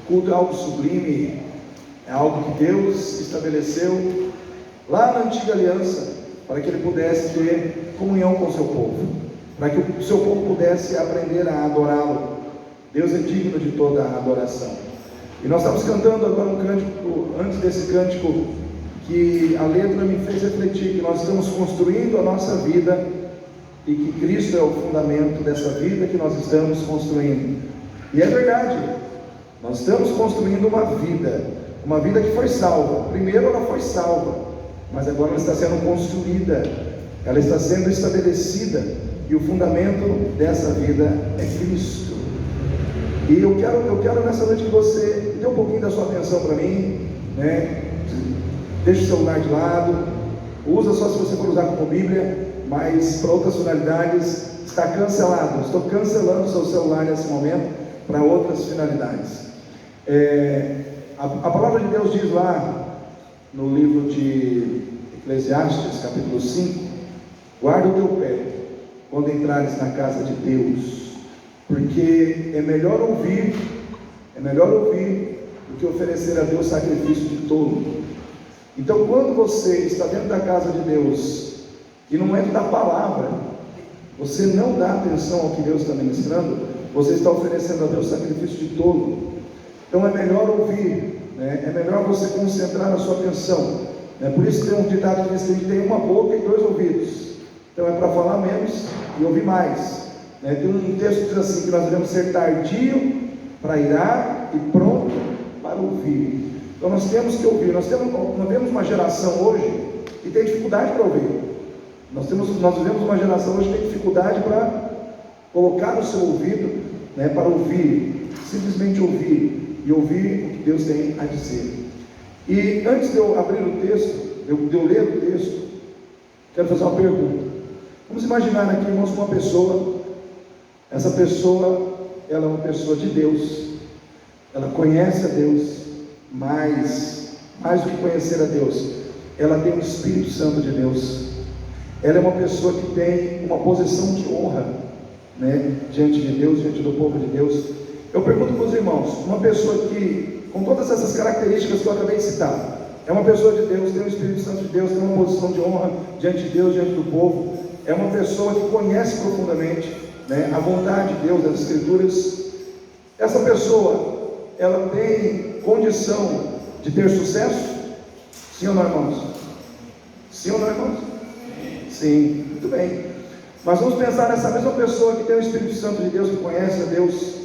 culto é algo sublime, é algo que Deus estabeleceu lá na antiga aliança, para que Ele pudesse ter comunhão com o seu povo, para que o seu povo pudesse aprender a adorá-lo. Deus é digno de toda a adoração. E nós estamos cantando agora um cântico, antes desse cântico, que a letra me fez refletir que nós estamos construindo a nossa vida e que Cristo é o fundamento dessa vida que nós estamos construindo. E é verdade, nós estamos construindo uma vida que foi salva. Primeiro ela foi salva, mas agora ela está sendo construída, ela está sendo estabelecida, e o fundamento dessa vida é Cristo. E eu quero nessa noite que você dê um pouquinho da sua atenção para mim, né? Deixa o celular de lado, usa só se você for usar como Bíblia, mas para outras finalidades está cancelado. Estou cancelando o seu celular nesse momento para outras finalidades. A palavra de Deus diz lá no livro de Eclesiastes, capítulo 5: guarda o teu pé quando entrares na casa de Deus, porque é melhor ouvir do que oferecer a Deus sacrifício de tolo. Então, quando você está dentro da casa de Deus e no momento da palavra você não dá atenção ao que Deus está ministrando, você está oferecendo a Deus sacrifício de tolo. Então é melhor ouvir, né? É melhor você concentrar a sua atenção, né? Por isso tem um ditado que diz que tem uma boca e 2 ouvidos. Então é para falar menos e ouvir mais, né? Tem um texto que diz assim, que nós devemos ser tardio para irar e pronto para ouvir. Então nós temos que ouvir. Nós vemos uma geração hoje que tem dificuldade para ouvir. Nós vivemos uma geração hoje que tem dificuldade para colocar o seu ouvido, né, para ouvir, simplesmente ouvir, e ouvir o que Deus tem a dizer. E antes de eu abrir o texto, de eu ler o texto, quero fazer uma pergunta. Vamos imaginar aqui, irmãos, uma pessoa. Essa pessoa, ela é uma pessoa de Deus, ela conhece a Deus, mais do que conhecer a Deus, ela tem o Espírito Santo de Deus. Ela é uma pessoa que tem uma posição de honra, né, diante de Deus, diante do povo de Deus. Eu pergunto para os irmãos, uma pessoa que, com todas essas características que eu acabei de citar, é uma pessoa de Deus, tem o Espírito Santo de Deus, tem uma posição de honra diante de Deus, diante do povo, é uma pessoa que conhece profundamente, né, a vontade de Deus, as Escrituras. Essa pessoa, ela tem condição de ter sucesso? Sim ou não, irmãos? Sim ou não, irmãos? Sim, muito bem. Mas vamos pensar nessa mesma pessoa que tem o Espírito Santo de Deus, que conhece a Deus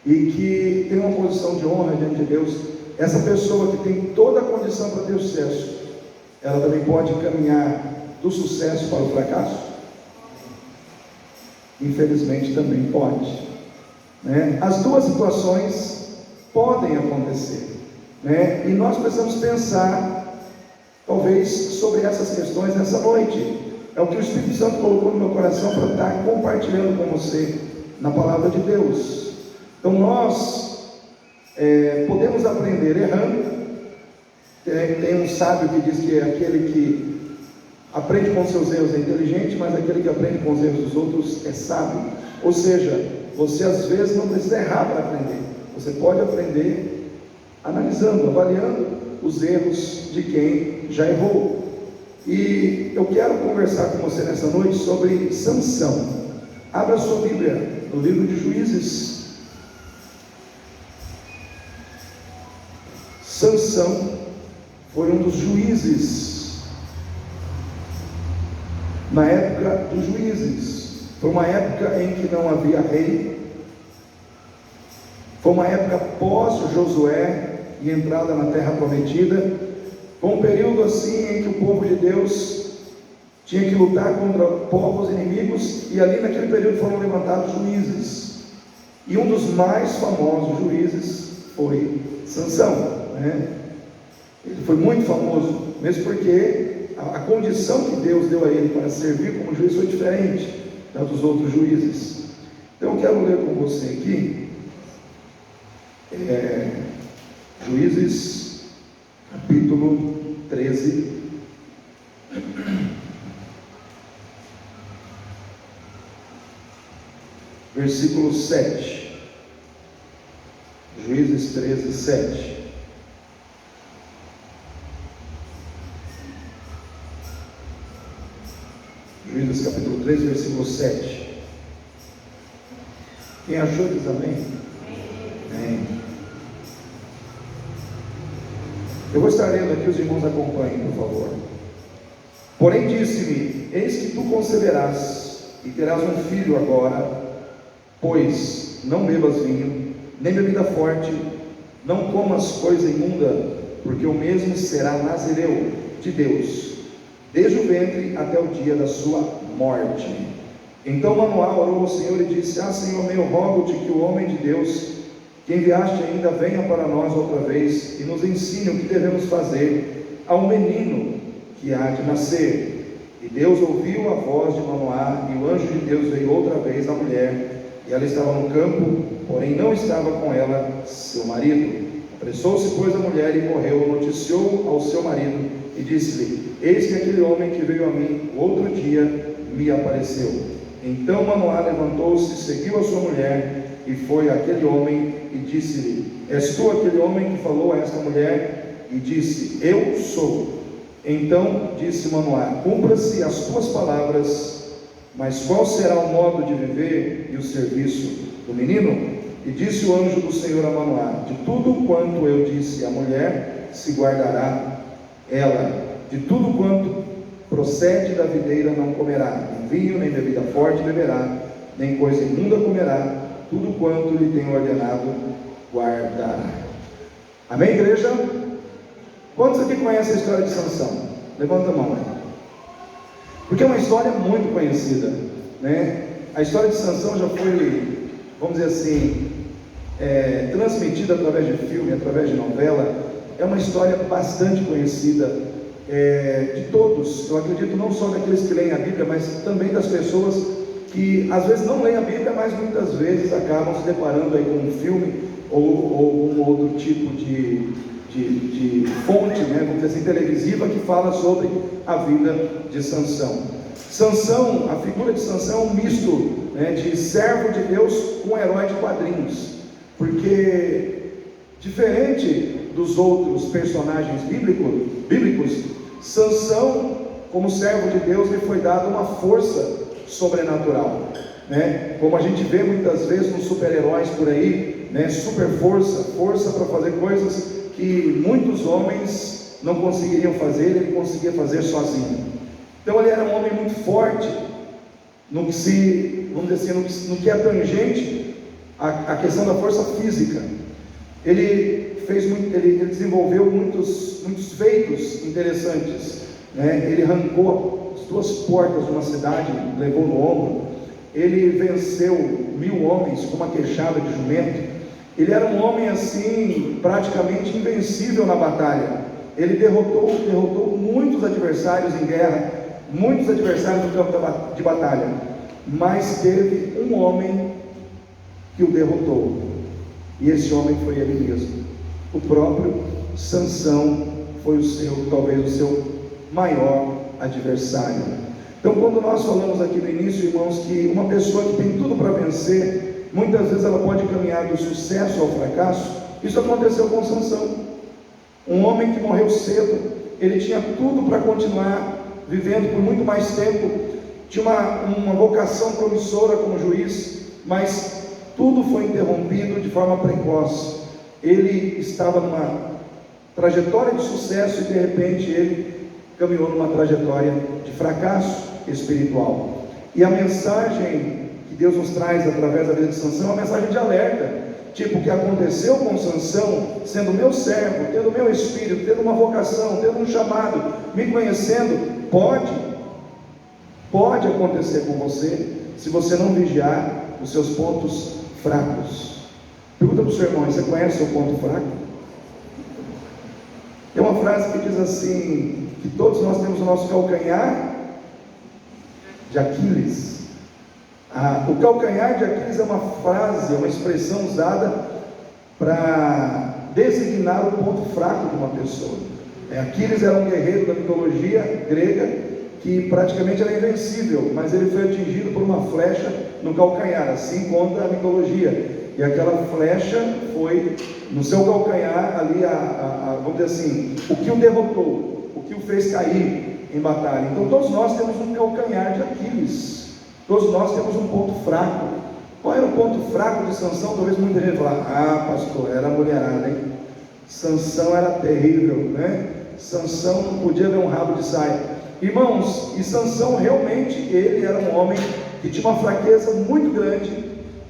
e que tem uma posição de honra diante de Deus. Essa pessoa que tem toda a condição para ter sucesso, ela também pode caminhar do sucesso para o fracasso? Infelizmente também pode, né? As duas situações podem acontecer, né? E nós precisamos pensar, talvez, sobre essas questões nessa noite. É o que o Espírito Santo colocou no meu coração para estar compartilhando com você na palavra de Deus. Então nós podemos aprender errando. Tem um sábio que diz que é aquele que aprende com seus erros é inteligente, mas aquele que aprende com os erros dos outros é sábio. Ou seja, você às vezes não precisa errar para aprender. Você pode aprender analisando, avaliando os erros de quem já errou. E eu quero conversar com você nessa noite sobre Sansão. Abra sua Bíblia no livro de Juízes. Sansão foi um dos juízes na época dos juízes. Foi uma época em que não havia rei. Foi uma época pós Josué e entrada na terra prometida. Foi um período assim em que o povo de Deus tinha que lutar contra povos inimigos, e ali naquele período foram levantados juízes, e um dos mais famosos juízes foi Sansão, né? Ele foi muito famoso, mesmo porque a condição que Deus deu a ele para servir como juiz foi diferente da dos outros juízes. Então eu quero ler com você aqui Juízes capítulo 13, versículo 7. Juízes 13, 7. Juízes capítulo 3, versículo 7. Quem achou diz amém? Amém. Eu vou estar lendo aqui, os irmãos acompanhem, por favor. Porém disse-me: eis que tu conceberás e terás um filho agora, pois não bebas vinho, nem bebida forte, não comas coisa imunda, porque o mesmo será nazireu de Deus, desde o ventre até o dia da sua morte. Então Manoá orou ao Senhor e disse: ah, Senhor meu, rogo-te que o homem de Deus, que enviaste ainda, venha para nós outra vez e nos ensine o que devemos fazer ao menino que há de nascer. E Deus ouviu a voz de Manoá, e o anjo de Deus veio outra vez à mulher, e ela estava no campo, porém não estava com ela seu marido. Apressou-se, pois, a mulher e correu, noticiou ao seu marido e disse-lhe: eis que aquele homem que veio a mim outro dia me apareceu. Então Manoá levantou-se, seguiu a sua mulher, e foi àquele homem e disse-lhe: és tu aquele homem que falou a esta mulher? E disse: eu sou. Então disse Manoá: cumpra-se as tuas palavras, mas qual será o modo de viver e o serviço do menino? E disse o anjo do Senhor a Manoá: de tudo quanto eu disse à mulher se guardará ela, de tudo quanto procede da videira não comerá, nem vinho, nem bebida forte beberá, nem coisa imunda comerá, tudo quanto lhe tenho ordenado guardará. Amém, igreja? Quantos aqui conhecem a história de Sansão? Levanta a mão aí. Porque é uma história muito conhecida, né? A história de Sansão já foi, vamos dizer assim, transmitida através de filme, através de novela. É uma história bastante conhecida de todos. Eu acredito não só daqueles que leem a Bíblia, mas também das pessoas que às vezes não leem a Bíblia, mas muitas vezes acabam se deparando aí com um filme ou um outro tipo de fonte, né, vamos dizer assim, televisiva, que fala sobre a vida de Sansão. Sansão, a figura de Sansão é um misto, né, de servo de Deus com herói de quadrinhos, porque diferente dos outros personagens bíblicos, Sansão, como servo de Deus, lhe foi dada uma força sobrenatural, né? Como a gente vê muitas vezes nos super-heróis por aí, né? Super força para fazer coisas que muitos homens não conseguiriam fazer, ele conseguia fazer sozinho. Então ele era um homem muito forte no que se, vamos dizer assim, no que é tangente à questão da força física. Ele desenvolveu muitos feitos interessantes, né? Ele arrancou as duas portas de uma cidade, levou no ombro. Ele venceu 1000 homens com uma queixada de jumento. Ele era um homem assim, praticamente invencível na batalha. Ele derrotou muitos adversários em guerra, muitos adversários no campo de batalha, mas teve um homem que o derrotou, e esse homem foi ele mesmo. O próprio Sansão foi talvez o seu maior adversário. Então, quando nós falamos aqui no início, irmãos, que uma pessoa que tem tudo para vencer, muitas vezes ela pode caminhar do sucesso ao fracasso. Isso aconteceu com Sansão, um homem que morreu cedo. Ele tinha tudo para continuar vivendo por muito mais tempo, tinha uma vocação promissora como juiz, mas tudo foi interrompido de forma precoce. Ele estava numa trajetória de sucesso e de repente ele caminhou numa trajetória de fracasso espiritual. E a mensagem que Deus nos traz através da vida de Sansão é uma mensagem de alerta, tipo o que aconteceu com Sansão, sendo meu servo, tendo meu espírito, tendo uma vocação, tendo um chamado, me conhecendo, pode acontecer com você, se você não vigiar os seus pontos fracos. Pergunta para o seu irmão: você conhece o seu ponto fraco? Tem uma frase que diz assim, que todos nós temos o nosso calcanhar de Aquiles. O calcanhar de Aquiles é uma frase, uma expressão usada para designar o ponto fraco de uma pessoa. Aquiles era um guerreiro da mitologia grega que praticamente era invencível, mas ele foi atingido por uma flecha no calcanhar, assim conta a mitologia. e aquela flecha foi no seu calcanhar ali, vamos dizer assim, o que o derrotou, o que o fez cair em batalha. Então todos nós temos um calcanhar de Aquiles, todos nós temos um ponto fraco. Qual era o ponto fraco de Sansão? Talvez muita gente fale, pastor, era a mulherada, hein? Sansão era terrível, né? Sansão não podia ver um rabo de saia. Irmãos, e Sansão realmente, ele era um homem que tinha uma fraqueza muito grande,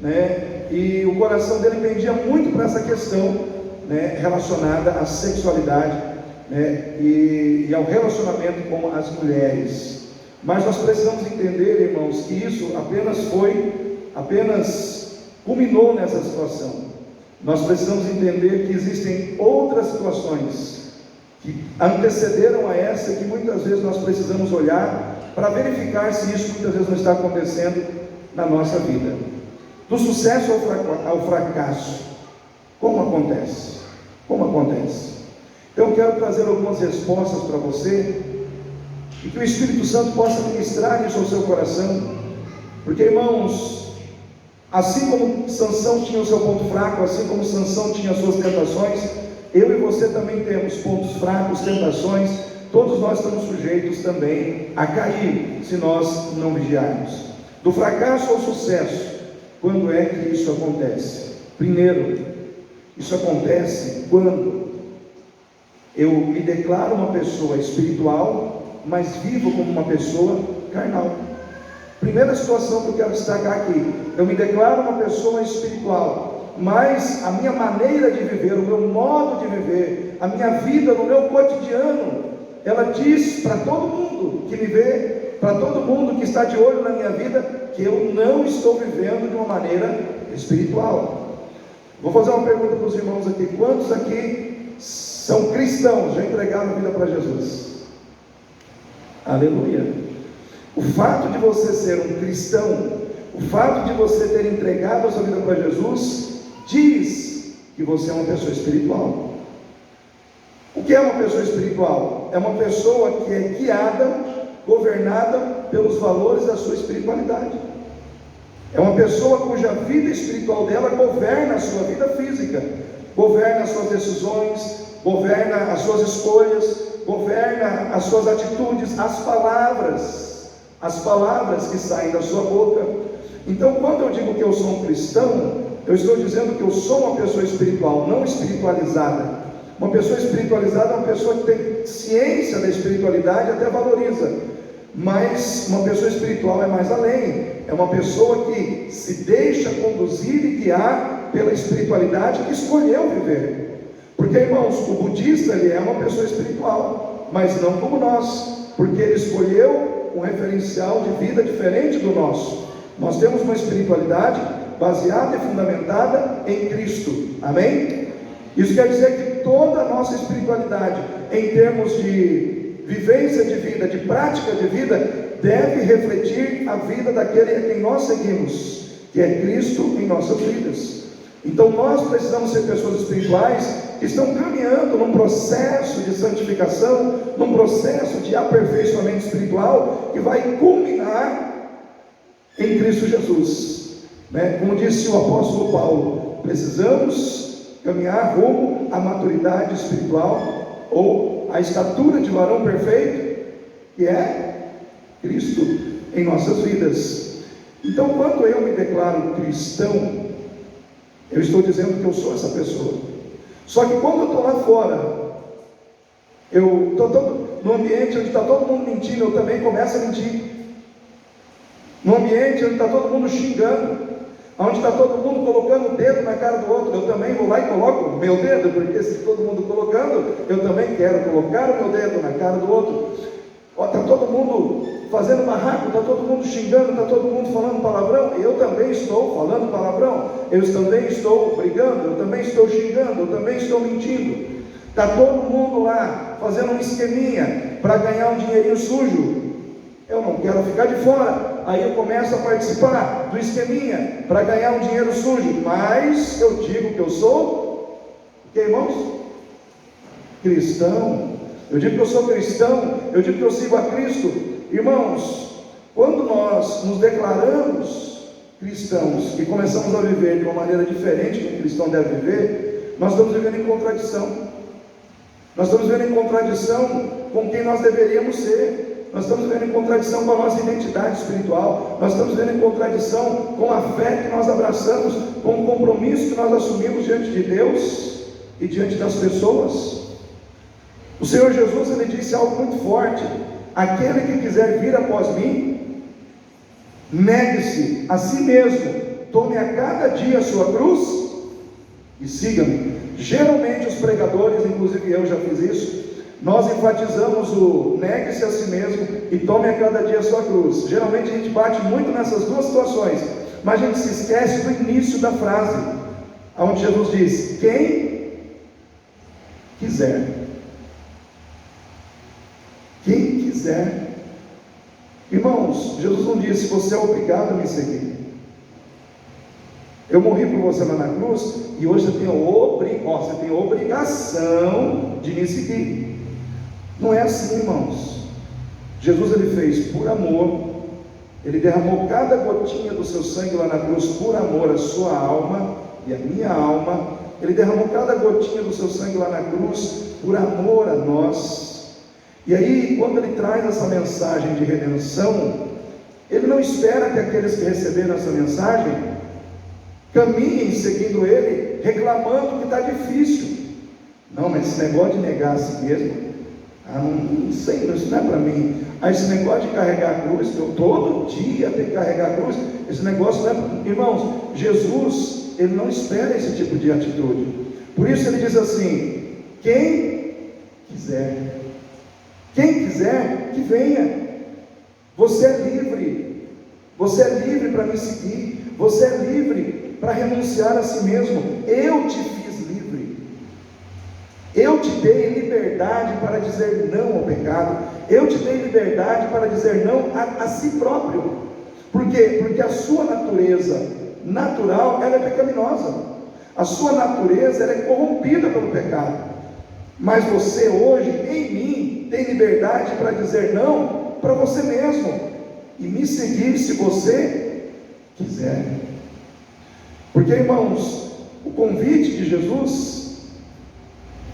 né? E o coração dele pendia muito para essa questão, né, relacionada à sexualidade, né, e ao relacionamento com as mulheres. Mas nós precisamos entender, irmãos, que isso apenas culminou nessa situação. Nós precisamos entender que existem outras situações que antecederam a essa, que muitas vezes nós precisamos olhar para verificar se isso muitas vezes não está acontecendo na nossa vida. Do sucesso ao fracasso, como acontece? Como acontece? Então eu quero trazer algumas respostas para você, e que o Espírito Santo possa ministrar isso ao seu coração, porque, irmãos, assim como Sansão tinha o seu ponto fraco, assim como Sansão tinha as suas tentações, eu e você também temos pontos fracos, tentações. Todos nós estamos sujeitos também a cair, se nós não vigiarmos. Do fracasso ao sucesso, quando é que isso acontece? Primeiro, isso acontece quando eu me declaro uma pessoa espiritual, mas vivo como uma pessoa carnal. Primeira situação que eu quero destacar aqui: eu me declaro uma pessoa espiritual, mas a minha maneira de viver, o meu modo de viver, a minha vida no meu cotidiano, ela diz para todo mundo que me vê, para todo mundo que está de olho na minha vida, que eu não estou vivendo de uma maneira espiritual. Vou fazer uma pergunta para os irmãos aqui: quantos aqui são cristãos, já entregaram a vida para Jesus? Aleluia! O fato de você ser um cristão, o fato de você ter entregado a sua vida para Jesus, diz que você é uma pessoa espiritual. O que é uma pessoa espiritual? É uma pessoa que é guiada, governada pelos valores da sua espiritualidade. É uma pessoa cuja vida espiritual dela governa a sua vida física, governa as suas decisões, governa as suas escolhas, governa as suas atitudes, as palavras que saem da sua boca. Então, quando eu digo que eu sou um cristão, eu estou dizendo que eu sou uma pessoa espiritual, não espiritualizada. Uma pessoa espiritualizada é uma pessoa que tem ciência da espiritualidade, até valoriza. Mas uma pessoa espiritual é mais além. É uma pessoa que se deixa conduzir e guiar pela espiritualidade que escolheu viver. Porque, irmãos, o budista, ele é uma pessoa espiritual, mas não como nós, porque ele escolheu um referencial de vida diferente do nosso. Nós temos uma espiritualidade baseada e fundamentada em Cristo. Amém? Isso quer dizer que toda a nossa espiritualidade, em termos de vivência de vida, de prática de vida, deve refletir a vida daquele a quem nós seguimos, que é Cristo em nossas vidas. Então nós precisamos ser pessoas espirituais que estão caminhando num processo de santificação, num processo de aperfeiçoamento espiritual, que vai culminar em Cristo Jesus, né? Como disse o apóstolo Paulo, precisamos caminhar rumo à maturidade espiritual, ou à estatura de varão perfeito, que é Cristo em nossas vidas. Então, quando eu me declaro cristão, eu estou dizendo que eu sou essa pessoa. Só que quando eu estou lá fora, eu estou no ambiente onde está todo mundo mentindo, eu também começo a mentir. No ambiente onde está todo mundo xingando, onde está todo mundo colocando o dedo na cara do outro, eu também vou lá e coloco o meu dedo, porque se todo mundo colocando, eu também quero colocar o meu dedo na cara do outro. Está todo mundo fazendo barraco, está todo mundo xingando, está todo mundo falando palavrão, eu também estou falando palavrão, eu também estou brigando, eu também estou xingando, eu também estou mentindo. Está todo mundo lá fazendo um esqueminha para ganhar um dinheirinho sujo. Eu não quero ficar de fora, aí eu começo a participar do esqueminha para ganhar um dinheiro sujo, mas eu digo que eu sou, que, irmãos? Cristão. Eu digo que eu sou cristão, eu digo que eu sigo a Cristo. Irmãos, quando nós nos declaramos cristãos e começamos a viver de uma maneira diferente que um cristão deve viver, nós estamos vivendo em contradição. Nós estamos vivendo em contradição com quem nós deveríamos ser. Nós estamos vivendo em contradição com a nossa identidade espiritual. Nós estamos vivendo em contradição com a fé que nós abraçamos, com o compromisso que nós assumimos diante de Deus e diante das pessoas. O Senhor Jesus, ele disse algo muito forte: aquele que quiser vir após mim, negue-se a si mesmo, tome a cada dia a sua cruz e siga-me. Geralmente os pregadores, inclusive eu já fiz isso, nós enfatizamos o negue-se a si mesmo e tome a cada dia a sua cruz. Geralmente a gente bate muito nessas duas situações, mas a gente se esquece do início da frase, onde Jesus diz: quem quiser. Quem quiser. Irmãos, Jesus não disse: você é obrigado a me seguir. Eu morri por você lá na cruz e hoje você tem obrigação de me seguir. Não é assim, irmãos. Jesus, ele fez por amor. Ele derramou cada gotinha do seu sangue lá na cruz por amor à sua alma e à minha alma. Ele derramou cada gotinha do seu sangue lá na cruz por amor a nós. E aí, quando ele traz essa mensagem de redenção, ele não espera que aqueles que receberam essa mensagem caminhem seguindo ele, reclamando que está difícil. Não, mas esse negócio de negar a si mesmo, não sei, isso não é para mim. Esse negócio de carregar a cruz, que eu todo dia tenho que carregar a cruz, esse negócio não é para mim. Irmãos, Jesus, ele não espera esse tipo de atitude. Por isso ele diz assim: quem quiser, que venha. Você é livre. Você é livre para me seguir. Você é livre para renunciar a si mesmo. Eu te fiz livre. Eu te dei liberdade para dizer não ao pecado. Eu te dei liberdade para dizer não a si próprio. Por quê? Porque a sua natureza natural, ela é pecaminosa. A sua natureza, ela é corrompida pelo pecado. Mas você hoje, em mim, tem liberdade para dizer não para você mesmo e me seguir se você quiser. Porque, irmãos, o convite de Jesus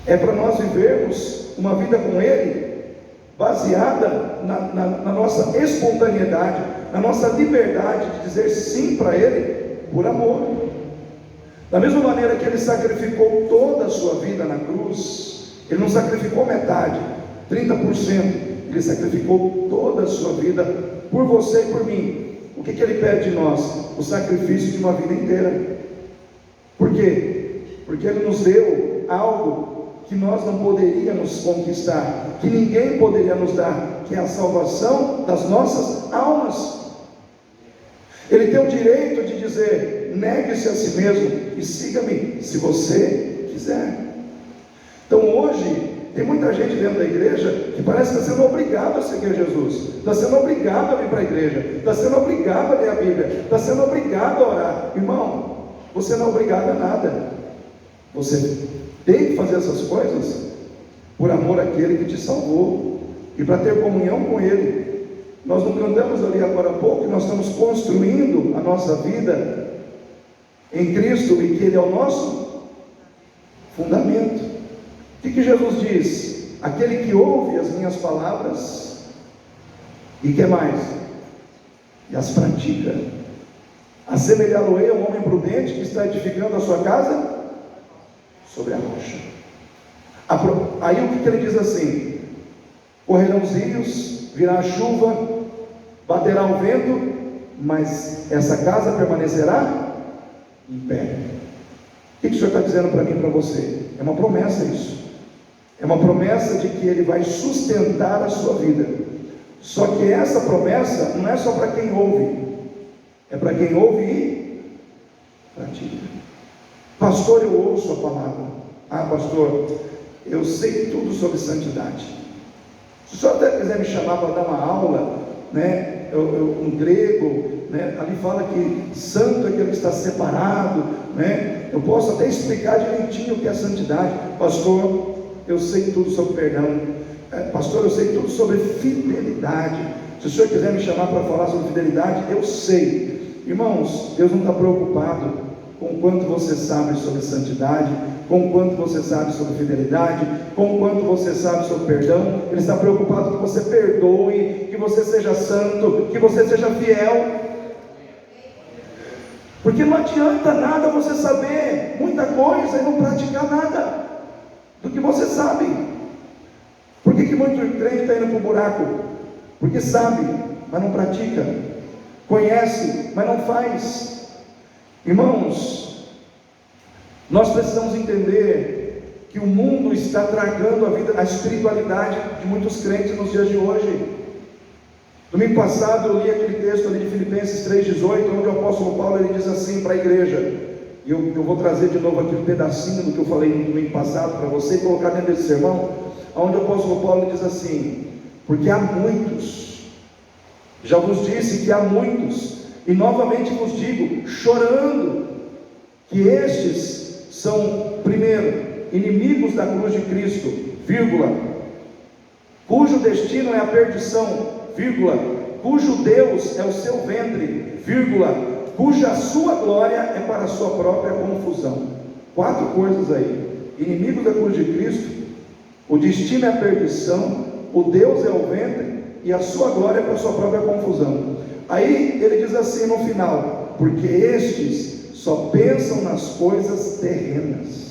é para nós vivermos uma vida com Ele baseada na nossa espontaneidade, na nossa liberdade de dizer sim para Ele por amor. Da mesma maneira que Ele sacrificou toda a sua vida na cruz, Ele não sacrificou metade, 30%, Ele sacrificou toda a sua vida por você e por mim. O que Ele pede de nós? O sacrifício de uma vida inteira. Por quê? Porque Ele nos deu algo que nós não poderíamos conquistar, que ninguém poderia nos dar, que é a salvação das nossas almas. Ele tem o direito de dizer: negue-se a si mesmo e siga-me, se você quiser. Então hoje, tem muita gente dentro da igreja que parece que está sendo obrigado a seguir Jesus, está sendo obrigado a vir para a igreja, está sendo obrigado a ler a Bíblia, está sendo obrigado a orar. Irmão, você não é obrigado a nada. Você tem que fazer essas coisas por amor àquele que te salvou e para ter comunhão com Ele. Nós não cantamos ali agora há pouco que nós estamos construindo a nossa vida em Cristo e que Ele é o nosso fundamento. O que Jesus diz? Aquele que ouve as minhas palavras e que mais? E as pratica. Assemelhá-lo-ei a um homem prudente que está edificando a sua casa sobre a rocha. Aí o que ele diz assim? Correrão os rios, virá a chuva, baterá o vento, mas essa casa permanecerá em pé. O que o Senhor está dizendo para mim e para você? É uma promessa isso. É uma promessa de que Ele vai sustentar a sua vida. Só que essa promessa não é só para quem ouve, é para quem ouve e pratica. Pastor, eu ouço a palavra. Pastor, eu sei tudo sobre santidade. Se o senhor até quiser me chamar para dar uma aula, né, um grego, né, ali fala que santo é aquele que está separado, né, eu posso até explicar direitinho o que é santidade. Pastor, eu sei tudo sobre perdão. Pastor, eu sei tudo sobre fidelidade. Se o senhor quiser me chamar para falar sobre fidelidade, eu sei. Irmãos, Deus não está preocupado com o quanto você sabe sobre santidade, com o quanto você sabe sobre fidelidade, com o quanto você sabe sobre perdão. Ele está preocupado que você perdoe, que você seja santo, que você seja fiel. Porque não adianta nada você saber muita coisa e não praticar nada do que você sabe. Por que muito crente está indo para o buraco? Porque sabe, mas não pratica. Conhece, mas não faz. Irmãos, nós precisamos entender que o mundo está tragando a espiritualidade de muitos crentes nos dias de hoje. Domingo passado eu li aquele texto ali de Filipenses 3,18, onde o apóstolo Paulo ele diz assim para a igreja, e eu vou trazer de novo aqui um pedacinho do que eu falei no domingo passado para você e colocar dentro desse sermão, onde o apóstolo Paulo diz assim: porque há muitos, já vos disse que há muitos, e novamente vos digo, chorando, que estes são, primeiro, inimigos da cruz de Cristo, vírgula, cujo destino é a perdição, vírgula, cujo Deus é o seu ventre, vírgula, cuja sua glória é para a sua própria confusão. 4 coisas aí: inimigo da cruz de Cristo, o destino é a perdição, o Deus é o ventre e a sua glória é para a sua própria confusão. Aí ele diz assim no final: porque estes só pensam nas coisas terrenas.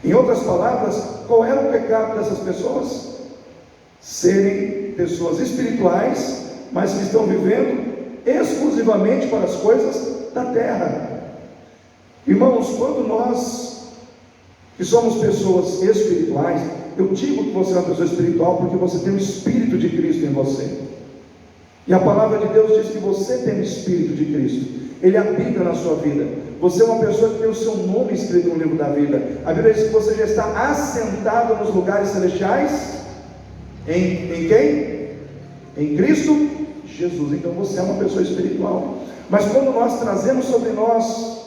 Em outras palavras, qual era o pecado dessas pessoas? Serem pessoas espirituais, mas que estão vivendo exclusivamente para as coisas da terra. Irmãos, quando nós que somos pessoas espirituais, eu digo que você é uma pessoa espiritual porque você tem o Espírito de Cristo em você. E a palavra de Deus diz que você tem o Espírito de Cristo, Ele habita na sua vida. Você é uma pessoa que tem o seu nome escrito no livro da vida. A Bíblia diz que você já está assentado nos lugares celestiais. Em quem? Em Cristo Jesus. Então você é uma pessoa espiritual. Mas quando nós trazemos sobre nós,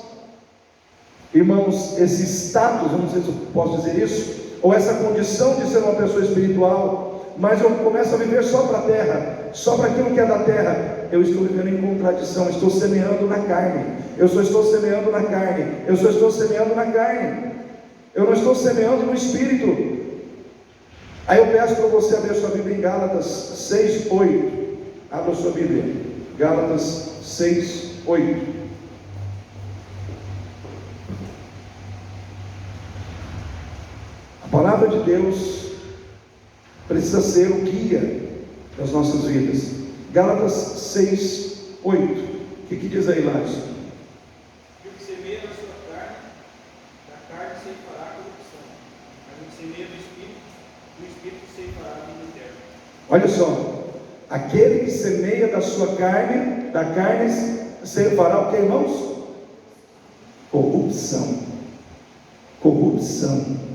irmãos, esse status, eu não sei se eu posso dizer isso, ou essa condição de ser uma pessoa espiritual, mas eu começo a viver só para a terra, só para aquilo que é da terra, eu estou vivendo em contradição, estou semeando na carne. Eu só estou semeando na carne, eu só estou semeando na carne, eu não estou semeando no Espírito. Aí eu peço para você abrir a sua Bíblia em Gálatas 6:8. Abra a sua Bíblia, Gálatas 6:8. A palavra de Deus precisa ser o guia das nossas vidas. Gálatas 6:8. O que diz aí, Lázaro? O que semeia na sua carne, da carne ceifará a corrupção, mas o que semeia no Espírito ceifará a vida eterna. Olha só, aquele que semeia da sua carne, da carne ceifará o que, irmãos? Corrupção. Corrupção.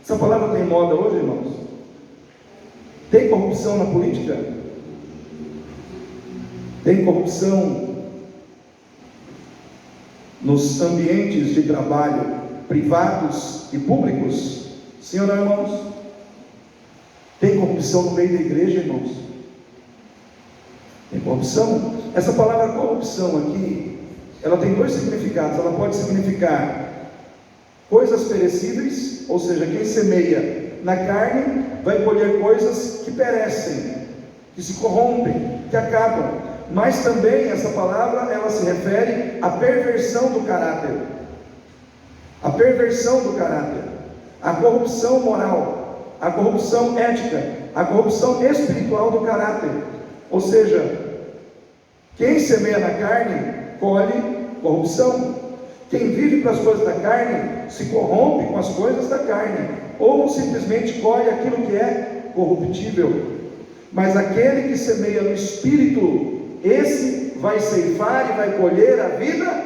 Essa palavra tem moda hoje, irmãos? Tem corrupção na política? Tem corrupção nos ambientes de trabalho privados e públicos? Sim ou não, irmãos? Tem corrupção no meio da igreja, irmãos? Tem corrupção? Essa palavra corrupção aqui, ela tem 2 significados. Ela pode significar coisas perecíveis, ou seja, quem semeia na carne vai colher coisas que perecem, que se corrompem, que acabam. Mas também essa palavra, ela se refere à perversão do caráter, a perversão do caráter, a corrupção moral, a corrupção ética, a corrupção espiritual do caráter. Ou seja, quem semeia na carne colhe corrupção. Quem vive para as coisas da carne se corrompe com as coisas da carne, ou simplesmente colhe aquilo que é corruptível. Mas aquele que semeia no Espírito, esse vai ceifar e vai colher a vida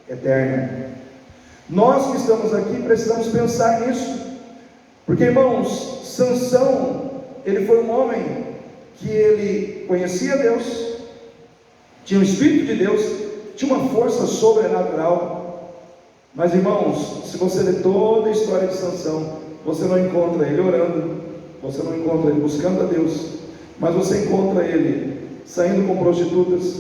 eterna. Nós que estamos aqui precisamos pensar nisso, porque, irmãos, Sansão, ele foi um homem que ele conhecia Deus, tinha o Espírito de Deus, tinha uma força sobrenatural. Mas, irmãos, se você ler toda a história de Sansão, você não encontra ele orando, você não encontra ele buscando a Deus, mas você encontra ele saindo com prostitutas,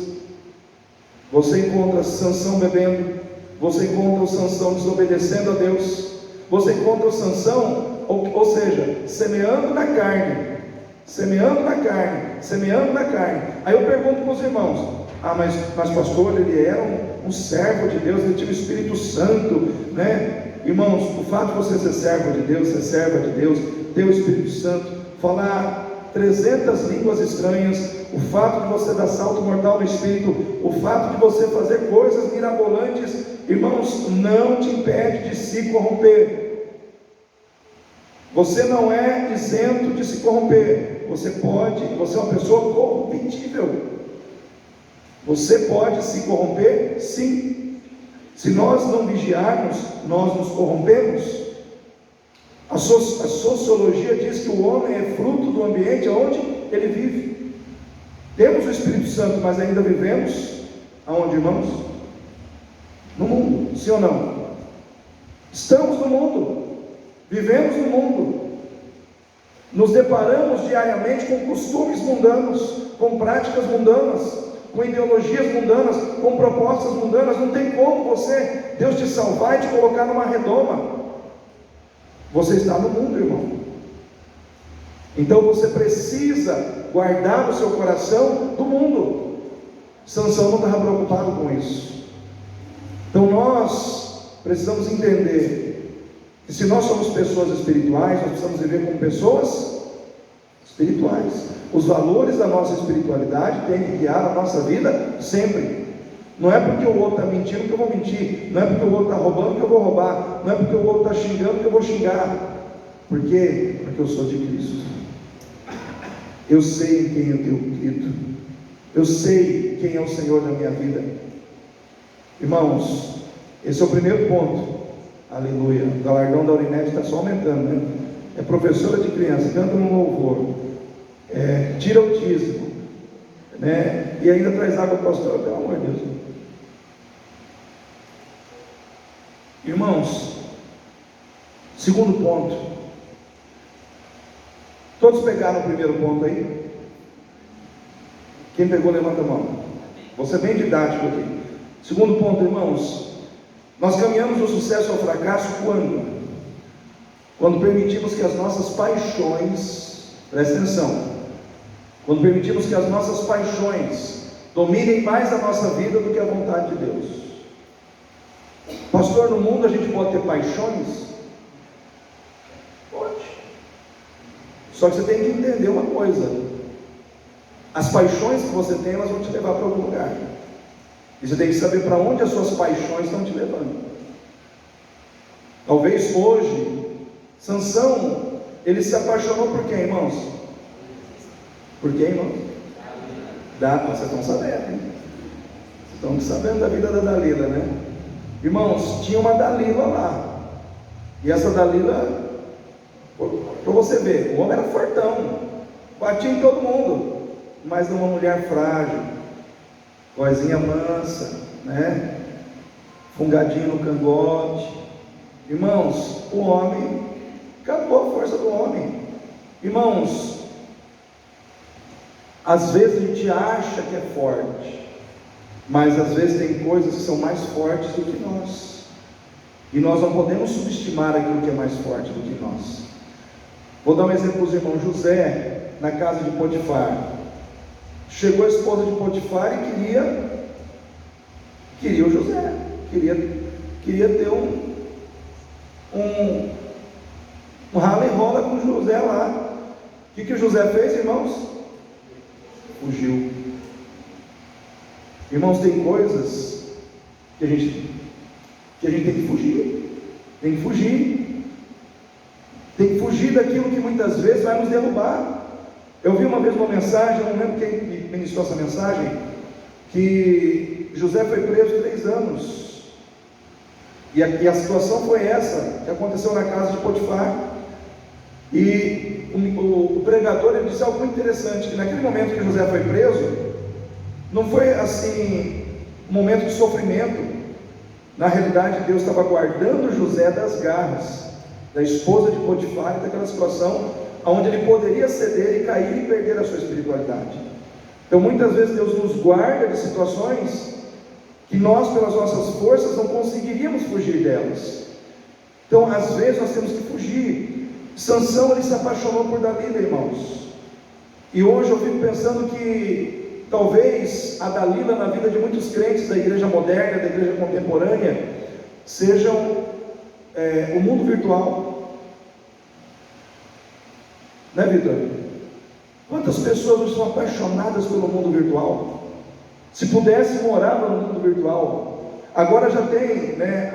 Você encontra Sansão bebendo, você encontra o Sansão desobedecendo a Deus, você encontra o Sansão, ou seja, semeando na carne, semeando na carne, semeando na carne. Aí eu pergunto para os irmãos: mas pastor, ele era um servo de Deus, ele tinha o Espírito Santo, né? Irmãos, o fato de você ser servo de Deus, ser serva de Deus, ter o Espírito Santo, falar 300 línguas estranhas, o fato de você dar salto mortal no Espírito, o fato de você fazer coisas mirabolantes, irmãos, não te impede de se corromper. Você não é isento de se corromper. Você é uma pessoa corruptível. Você pode se corromper, sim. Se nós não vigiarmos, nós nos corrompemos. A sociologia diz que o homem é fruto do ambiente onde ele vive. Temos o Espírito Santo, mas ainda vivemos aonde, irmãos? No mundo, sim ou não? Estamos no mundo, vivemos no mundo, nos deparamos diariamente com costumes mundanos, com práticas mundanas, com ideologias mundanas, com propostas mundanas. Não tem como Deus te salvar e te colocar numa redoma. Você está no mundo, irmão. Então você precisa guardar o seu coração do mundo. Sansão não estava preocupado com isso. Então nós precisamos entender que se nós somos pessoas espirituais, nós precisamos viver como pessoas espirituais. Os valores da nossa espiritualidade têm que guiar a nossa vida sempre. Não é porque o outro está mentindo que eu vou mentir, não é porque o outro está roubando que eu vou roubar, não é porque o outro está xingando que eu vou xingar. Por quê? Porque eu sou de Cristo. Eu sei em quem eu tenho crido. Eu sei quem é o Senhor da minha vida. Irmãos, esse é o primeiro ponto. Aleluia. O galardão da Aurinete está só aumentando, né? É professora de criança, canta no louvor, tira o dízimo, né? E ainda traz água para o pastor, pelo amor de Deus. Irmãos, segundo ponto. Todos pegaram o primeiro ponto aí? Quem pegou, levanta a mão. Vou ser bem didático aqui. Segundo ponto, irmãos. Nós caminhamos do sucesso ao fracasso quando permitimos que as nossas paixões, presta atenção, quando permitimos que as nossas paixões dominem mais a nossa vida do que a vontade de Deus. Pastor, no mundo a gente pode ter paixões? Pode. Só que você tem que entender uma coisa: as paixões que você tem, elas vão te levar para algum lugar. E você tem que saber para onde as suas paixões estão te levando. Talvez hoje, Sansão, ele se apaixonou por quem, irmãos? Por quem, irmãos? Vocês estão sabendo, hein? Estão sabendo da vida da Dalila, né? Irmãos, tinha uma Dalila lá. E essa Dalila, para você ver, o homem era fortão, batia em todo mundo, mas uma mulher frágil, vozinha mansa, né? Fungadinho no cangote. Irmãos, o homem, acabou a força do homem. Irmãos, às vezes a gente acha que é forte, mas às vezes tem coisas que são mais fortes do que nós, e nós não podemos subestimar aquilo que é mais forte do que nós. Vou dar um exemplo para os irmãos. José, na casa de Potifar, chegou a esposa de Potifar e queria o José, queria ter um rala e rola com o José lá. O que o José fez, irmãos? Fugiu. Irmãos, tem coisas que a gente tem que fugir. Tem que fugir daquilo que muitas vezes vai nos derrubar. Eu vi uma vez uma mensagem, eu não lembro quem ministrou essa mensagem, que José foi preso 3 anos. E a situação foi essa, que aconteceu na casa de Potifar. E o pregador, ele disse algo muito interessante, que naquele momento que José foi preso, não foi assim um momento de sofrimento. Na realidade, Deus estava guardando José das garras da esposa de Potifar e daquela situação onde ele poderia ceder e cair e perder a sua espiritualidade. Então muitas vezes Deus nos guarda de situações que nós, pelas nossas forças, não conseguiríamos fugir delas. Então, às vezes, nós temos que fugir. Sansão, ele se apaixonou por Dalila, irmãos. E hoje eu fico pensando que talvez a Dalila, na vida de muitos crentes da igreja moderna, da igreja contemporânea, sejam o mundo virtual. Né, Vitor? Quantas pessoas hoje são apaixonadas pelo mundo virtual? Se pudesse, morava no mundo virtual. Agora já tem, né,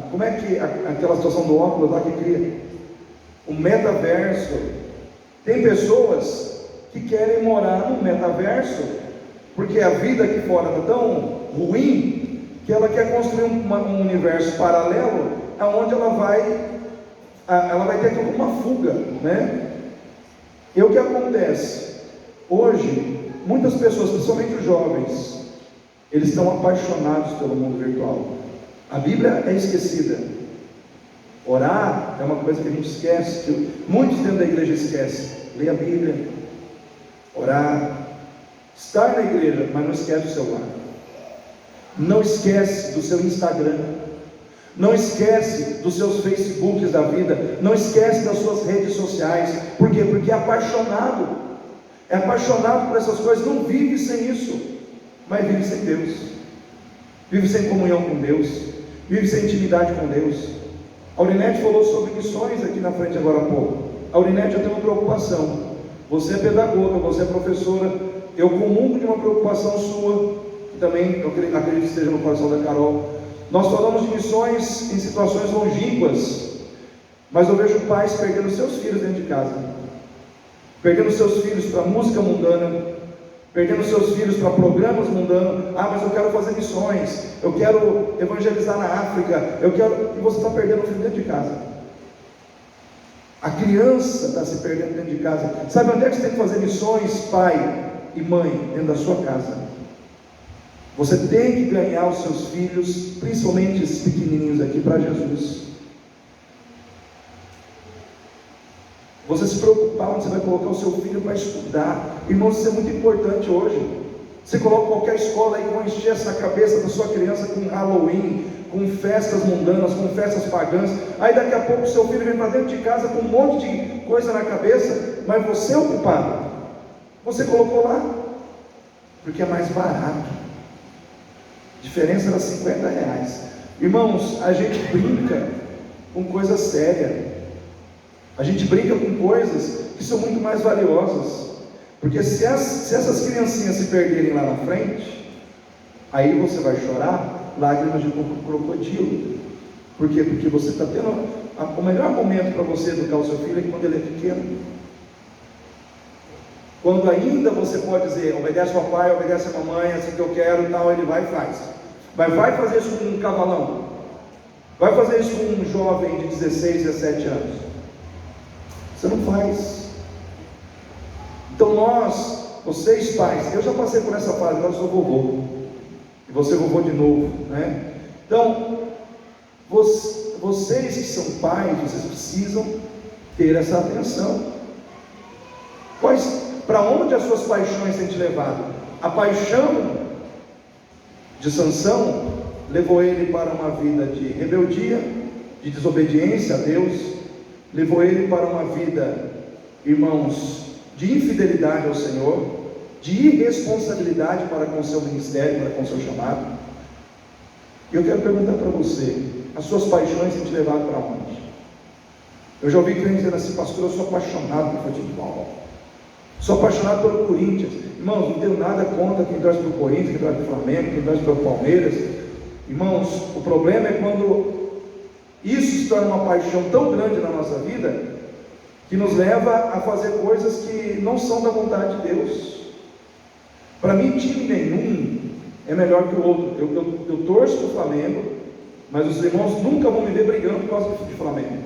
como é que aquela situação do óculos lá que cria o metaverso. Tem pessoas que querem morar no metaverso porque a vida aqui fora está tão ruim que ela quer construir um universo paralelo aonde ela vai ter uma fuga, né? E o que acontece? Hoje, muitas pessoas, principalmente os jovens, eles estão apaixonados pelo mundo virtual. A Bíblia é esquecida. Orar é uma coisa que a gente esquece, que muitos dentro da igreja esquecem. Ler a Bíblia, orar, estar na igreja, mas não esquece o celular. Não esquece do seu Instagram. Não esquece dos seus Facebooks da vida. Não esquece das suas redes sociais. Por quê? Porque é apaixonado por essas coisas. Não vive sem isso, mas vive sem Deus, vive sem comunhão com Deus, vive sem intimidade com Deus. A Aurinete falou sobre missões aqui na frente agora há pouco. A Aurinete, eu tenho uma preocupação. Você é pedagoga, você é professora. Eu comungo de uma preocupação sua, que também eu acredito que esteja no coração da Carol. Nós falamos de missões em situações longínquas, mas eu vejo pais perdendo seus filhos dentro de casa, perdendo seus filhos para música mundana, perdendo seus filhos para programas mundanos. Mas eu quero fazer missões, eu quero evangelizar na África, e você está perdendo o filho dentro de casa. A criança está se perdendo dentro de casa. Sabe onde é que você tem que fazer missões, pai e mãe? Dentro da sua casa. Você tem que ganhar os seus filhos, principalmente esses pequenininhos aqui, para Jesus. Você se preocupar onde você vai colocar o seu filho para estudar. Irmãos, isso é muito importante hoje. Você coloca qualquer escola aí que vão encher essa cabeça da sua criança com Halloween, com festas mundanas, com festas pagãs. Aí daqui a pouco o seu filho vem para dentro de casa com um monte de coisa na cabeça, mas você é o culpado. Você colocou lá, porque é mais barato. A diferença era R$50. Irmãos, a gente brinca com coisa séria. A gente brinca com coisas que são muito mais valiosas. Porque se essas criancinhas se perderem lá na frente, aí você vai chorar lágrimas de crocodilo. Por quê? Porque você está tendo o melhor momento para você educar o seu filho é quando ele é pequeno. Quando ainda você pode dizer, obedece ao papai, obedece à mamãe, assim que eu quero e tal, ele vai e faz. Mas vai fazer isso com um cavalão? Vai fazer isso com um jovem de 16, 17 anos? Você não faz. Então vocês pais, eu já passei por essa fase, agora eu sou vovô. E você vovô de novo, né? Então, vocês que são pais, vocês precisam ter essa atenção. Para onde as suas paixões têm te levado? A paixão de Sansão levou ele para uma vida de rebeldia, de desobediência a Deus, levou ele para uma vida, irmãos, de infidelidade ao Senhor, de irresponsabilidade para com o seu ministério, para com o seu chamado. E eu quero perguntar para você, as suas paixões têm te levado para onde? Eu já ouvi crentes dizendo assim, pastor, eu sou apaixonado por futebol, sou apaixonado pelo Corinthians. Irmãos, não tenho nada contra quem torce pelo Corinthians, quem torce pelo Flamengo, quem torce pelo Palmeiras. Irmãos, o problema é quando isso se torna uma paixão tão grande na nossa vida, que nos leva a fazer coisas que não são da vontade de Deus. Para mim, time nenhum é melhor que o outro. Eu torço para o Flamengo, mas os irmãos nunca vão me ver brigando por causa do Flamengo.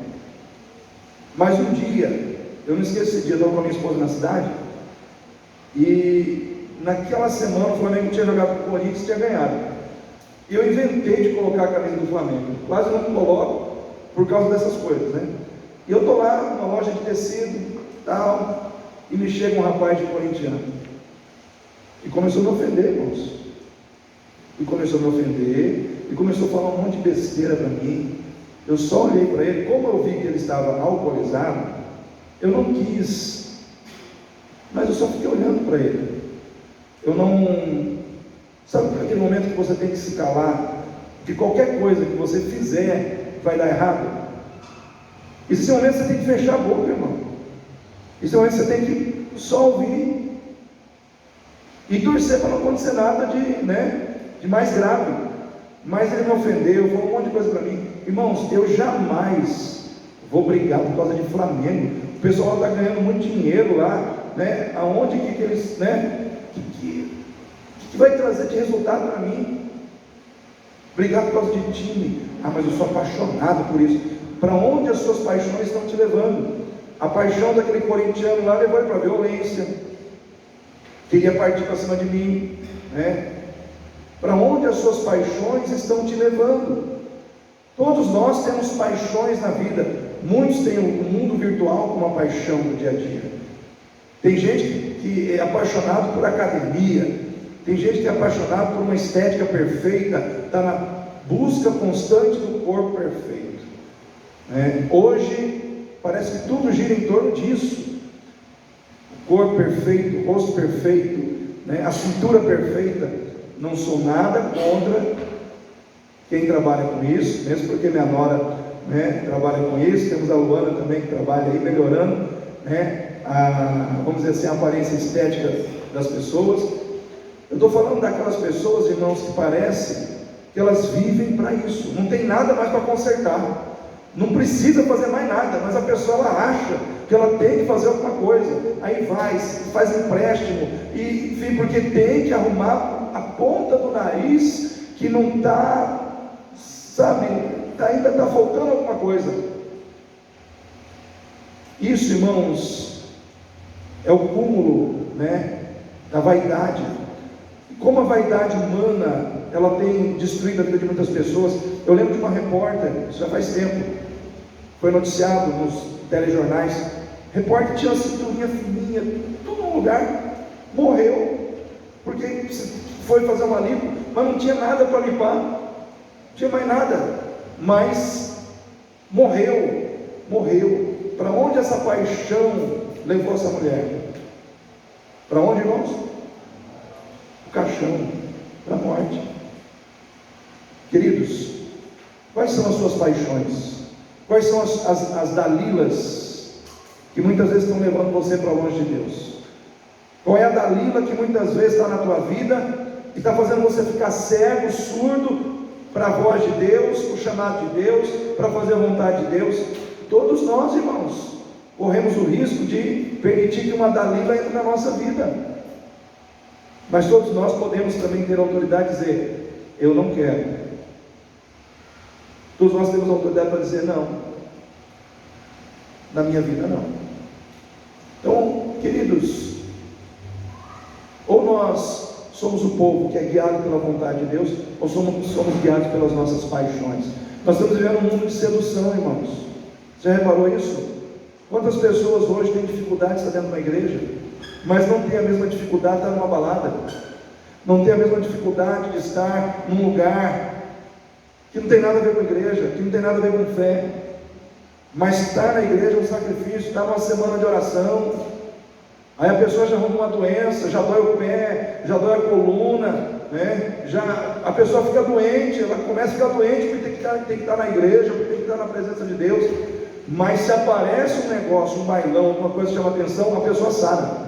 Mas um dia, eu não esqueço esse dia, eu estava com a minha esposa na cidade, e naquela semana o Flamengo tinha jogado com o Corinthians e tinha ganhado. E eu inventei de colocar a camisa do Flamengo. Quase não coloco por causa dessas coisas, né? E eu estou lá numa loja de tecido, tal, e me chega um rapaz de corintiano. E começou a me ofender, irmãos. e começou a me ofender, e começou a falar um monte de besteira para mim. Eu só olhei para ele, como eu vi que ele estava alcoolizado, eu não quis, mas eu só fiquei olhando para ele. Eu não, sabe aquele momento que você tem que se calar, que qualquer coisa que você fizer vai dar errado? Esse momento você tem que fechar a boca, irmão. Esse momento você tem que só ouvir e torcer para não acontecer nada de mais grave. Mas ele me ofendeu, falou um monte de coisa para mim. Irmãos, eu jamais vou brigar por causa de Flamengo. O pessoal está ganhando muito dinheiro lá, né? Aonde que eles, né? Que vai trazer de resultado para mim? Brigar por causa de time. Ah, mas eu sou apaixonado por isso. Para onde as suas paixões estão te levando? A paixão daquele corintiano lá levou ele para a violência. Queria partir para cima de mim, né? Para onde as suas paixões estão te levando? Todos nós temos paixões na vida. Muitos têm o mundo virtual como uma paixão do dia a dia. Tem gente que é apaixonado por academia. Tem gente que é apaixonado por uma estética perfeita. Está na busca constante do corpo perfeito. Hoje parece que tudo gira em torno disso. O corpo perfeito, o rosto perfeito, a cintura perfeita. Não sou nada contra quem trabalha com isso, mesmo porque minha nora trabalha com isso. Temos a Luana também que trabalha aí melhorando vamos dizer assim, a aparência estética das pessoas. Eu estou falando daquelas pessoas, irmãos, que parece que elas vivem para isso, não tem nada mais para consertar, não precisa fazer mais nada, mas a pessoa ela acha que ela tem que fazer alguma coisa, aí faz empréstimo, e enfim, porque tem que arrumar a ponta do nariz que não está, ainda está faltando alguma coisa. Isso, irmãos, é o cúmulo da vaidade. E como a vaidade humana ela tem destruído a vida de muitas pessoas. Eu lembro de uma repórter, isso já faz tempo, foi noticiado nos telejornais. Repórter tinha uma cinturinha fininha, tudo num lugar, morreu, porque foi fazer uma limpa, mas não tinha nada para limpar, não tinha mais nada, mas morreu. Para onde essa paixão levou essa mulher? Para onde, irmãos? O caixão, para a morte. Queridos, quais são as suas paixões? Quais são as Dalilas que muitas vezes estão levando você para longe de Deus? Qual é a Dalila que muitas vezes está na tua vida e está fazendo você ficar cego, surdo para a voz de Deus, para o chamado de Deus, para fazer a vontade de Deus? Todos nós, irmãos, corremos o risco de permitir que uma Dalila entre na nossa vida, mas todos nós podemos também ter autoridade de dizer: eu não quero. Todos nós temos autoridade para dizer: não, na minha vida não. Então, queridos, ou nós somos o povo que é guiado pela vontade de Deus, ou somos guiados pelas nossas paixões. Nós estamos vivendo um mundo de sedução, irmãos. Você reparou isso? Quantas pessoas hoje têm dificuldade de estar dentro de uma igreja, mas não tem a mesma dificuldade de estar numa balada, não tem a mesma dificuldade de estar num lugar que não tem nada a ver com a igreja, que não tem nada a ver com fé, mas estar na igreja é um sacrifício, estar numa semana de oração. Aí a pessoa já arruma uma doença, já dói o pé, já dói a coluna, a pessoa fica doente, ela começa a ficar doente porque tem que estar na igreja, porque tem que estar na presença de Deus. Mas se aparece um negócio, um bailão, alguma coisa que chama atenção, a pessoa sara,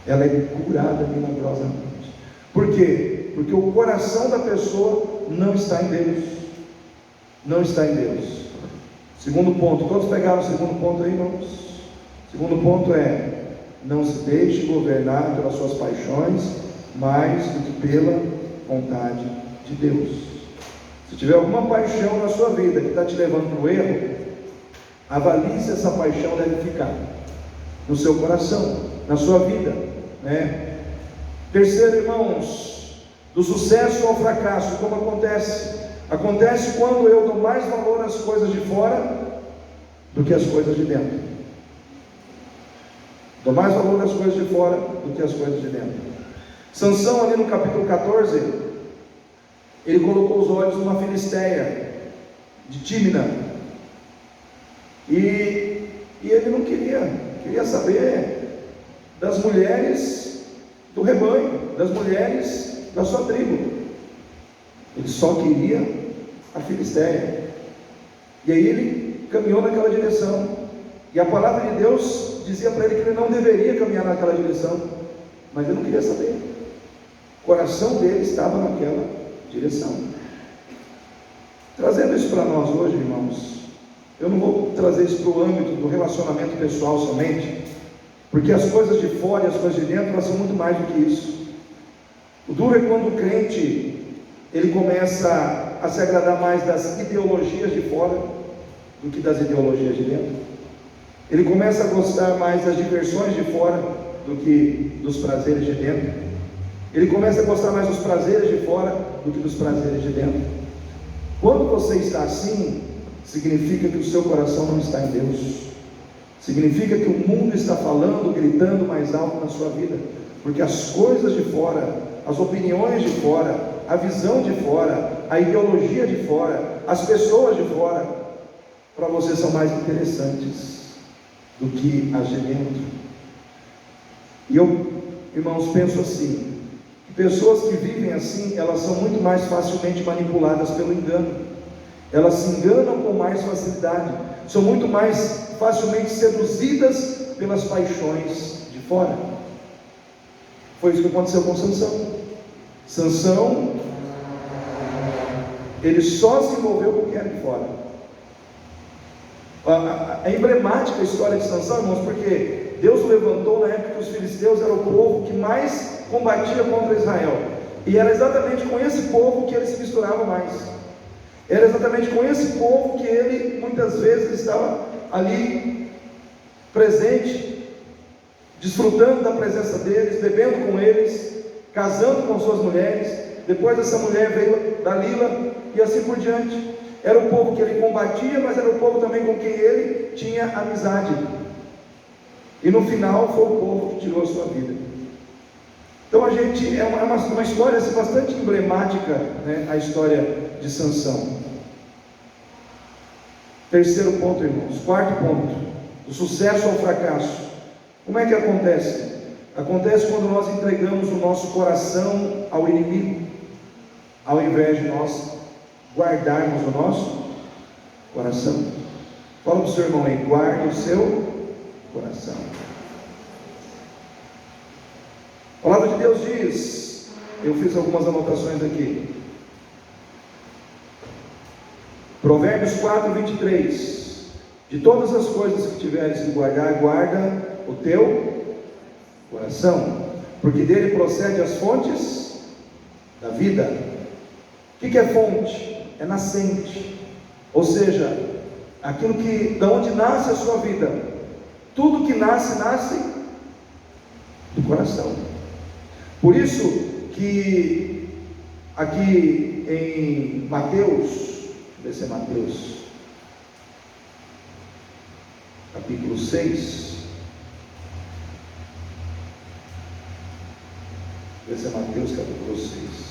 ela é curada milagrosamente. Por quê? Porque o coração da pessoa não está em Deus. Não está em Deus. Segundo ponto, todos pegaram o segundo ponto aí, irmãos? Segundo ponto é: não se deixe governar pelas suas paixões mais do que pela vontade de Deus. Se tiver alguma paixão na sua vida que está te levando para o erro, avalie se essa paixão deve ficar no seu coração, na sua vida, Terceiro, irmãos, do sucesso ao fracasso, como acontece? Acontece quando eu dou mais valor às coisas de fora do que às coisas de dentro. Dou mais valor às coisas de fora do que às coisas de dentro. Sansão, ali no capítulo 14, ele colocou os olhos numa filisteia de Tímina, e ele não queria saber das mulheres do rebanho, das mulheres da sua tribo. Ele só queria a filisteia. E aí ele caminhou naquela direção, e a palavra de Deus dizia para ele que ele não deveria caminhar naquela direção, mas ele não queria saber. O coração dele estava naquela direção. Trazendo isso para nós hoje, irmãos, eu não vou trazer isso para o âmbito do relacionamento pessoal somente, porque as coisas de fora e as coisas de dentro, elas são muito mais do que isso. O duro é quando o crente, ele começa a se agradar mais das ideologias de fora do que das ideologias de dentro. Ele começa a gostar mais das diversões de fora do que dos prazeres de dentro. Ele começa a gostar mais dos prazeres de fora do que dos prazeres de dentro. Quando você está assim, significa que o seu coração não está em Deus. Significa que o mundo está falando, gritando mais alto na sua vida, porque as coisas de fora, as opiniões de fora, a visão de fora, a ideologia de fora, as pessoas de fora, para você são mais interessantes do que as de dentro. E eu, irmãos, penso assim, que pessoas que vivem assim, elas são muito mais facilmente manipuladas pelo engano. Elas se enganam com mais facilidade, são muito mais facilmente seduzidas pelas paixões de fora. Foi isso que aconteceu com Sansão. Sansão, ele só se envolveu com o que era de fora. É emblemática a história de Sansão, irmãos, porque Deus o levantou na época que os filisteus eram o povo que mais combatia contra Israel, e era exatamente com esse povo que ele se misturava mais. Era exatamente com esse povo que ele muitas vezes estava ali presente, desfrutando da presença deles, bebendo com eles, casando com suas mulheres. Depois dessa mulher veio Dalila e assim por diante. Era o povo que ele combatia, mas era o povo também com quem ele tinha amizade. E no final foi o povo que tirou a sua vida. Então a gente, é uma história assim, bastante emblemática, né, a história de Sansão. Terceiro ponto, irmãos. Quarto ponto, do sucesso ao fracasso. Como é que acontece? Acontece quando nós entregamos o nosso coração ao inimigo, ao invés de nós guardarmos o nosso coração. Fala para o seu irmão aí, guarde o seu coração. A palavra de Deus diz, eu fiz algumas anotações aqui, Provérbios 4, 23, de todas as coisas que tiveres que guardar, guarda o teu coração, porque dele procede as fontes da vida. O que é fonte? É nascente, ou seja, aquilo que, da onde nasce a sua vida. Tudo que nasce do coração. Por isso que aqui em Mateus, deixa eu ver se é Mateus, capítulo 6, esse é Mateus capítulo 6.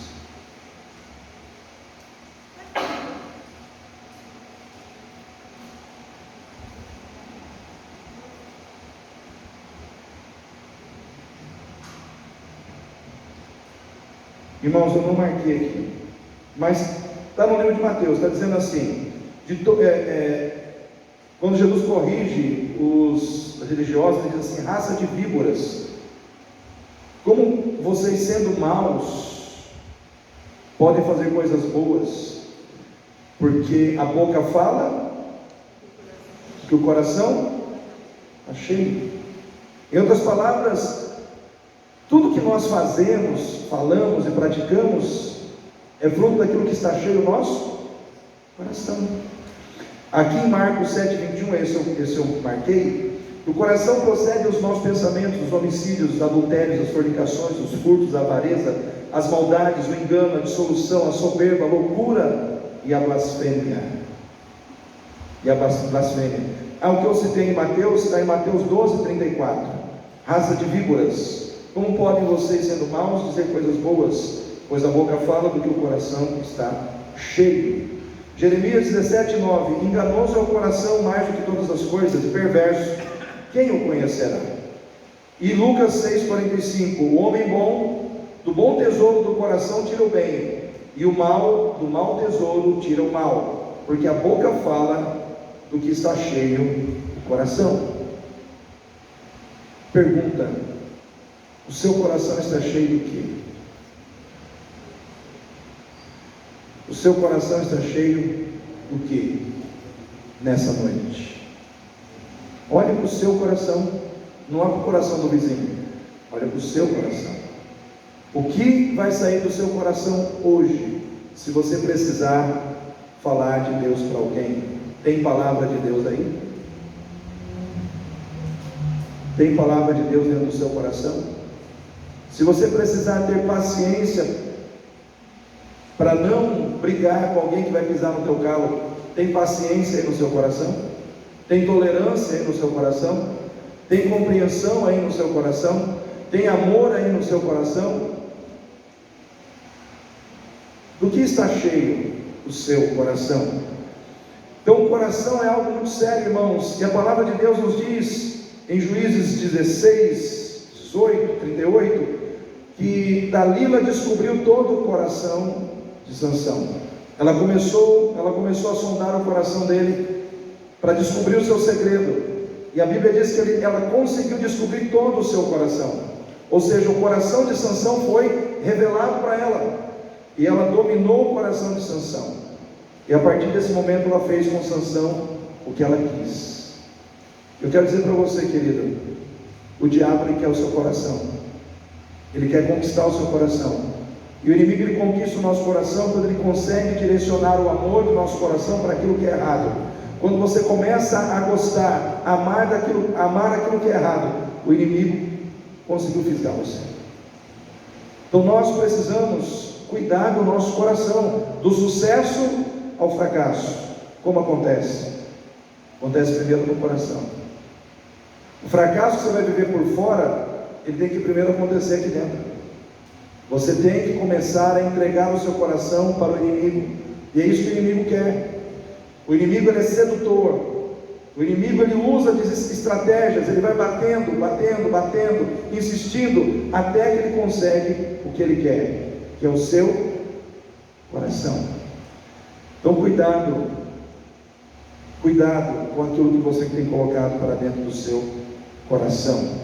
Irmãos, eu não marquei aqui, mas está no livro de Mateus, está dizendo assim, quando Jesus corrige os religiosos, ele diz assim, raça de víboras, como vocês sendo maus, podem fazer coisas boas, porque a boca fala, que o coração está cheio. Em outras palavras, tudo que nós fazemos, falamos e praticamos é fruto daquilo que está cheio no nosso coração. Aqui em Marcos 7, 21, esse eu marquei. Do coração procedem os maus pensamentos, os homicídios, os adultérios, as fornicações, os furtos, a avareza, as maldades, o engano, a dissolução, a soberba, a loucura e a blasfêmia. O que eu citei em Mateus, está em Mateus 12, 34. Raça de víboras. Como podem vocês, sendo maus, dizer coisas boas? Pois a boca fala do que o coração está cheio. Jeremias 17:9. Enganoso é o coração mais do que todas as coisas, e perverso, quem o conhecerá? E Lucas 6:45. O homem bom, do bom tesouro do coração tira o bem, e o mal, do mau tesouro tira o mal, porque a boca fala do que está cheio o coração. Pergunta: o seu coração está cheio do quê? O seu coração está cheio do quê nessa noite? Olhe para o seu coração, não é para o coração do vizinho, olha para o seu coração. O que vai sair do seu coração hoje, se você precisar falar de Deus para alguém? Tem palavra de Deus aí? Tem palavra de Deus dentro do seu coração? Se você precisar ter paciência para não brigar com alguém que vai pisar no teu calo, tem paciência aí no seu coração? Tem tolerância aí no seu coração? Tem compreensão aí no seu coração? Tem amor aí no seu coração? Do que está cheio o seu coração? Então o coração é algo muito sério, irmãos, e a palavra de Deus nos diz em Juízes 16, 18, 38, que Dalila descobriu todo o coração de Sansão. Ela começou a sondar o coração dele para descobrir o seu segredo, e a Bíblia diz que ela conseguiu descobrir todo o seu coração, ou seja, o coração de Sansão foi revelado para ela, e ela dominou o coração de Sansão, e a partir desse momento ela fez com Sansão o que ela quis. Eu quero dizer para você, querido, o diabo ele quer o seu coração, ele quer conquistar o seu coração. E o inimigo ele conquista o nosso coração quando ele consegue direcionar o amor do nosso coração para aquilo que é errado. Quando você começa a gostar, amar aquilo que é errado, o inimigo conseguiu fisgar você. Então nós precisamos cuidar do nosso coração, do sucesso ao fracasso. Como acontece? Acontece primeiro no coração. O fracasso que você vai viver por fora, ele tem que primeiro acontecer aqui dentro. Você tem que começar a entregar o seu coração para o inimigo, e é isso que o inimigo quer. O inimigo ele é sedutor, o inimigo ele usa estratégias, ele vai batendo, insistindo, até que ele consegue o que ele quer, que é o seu coração. Então cuidado com aquilo que você tem colocado para dentro do seu coração.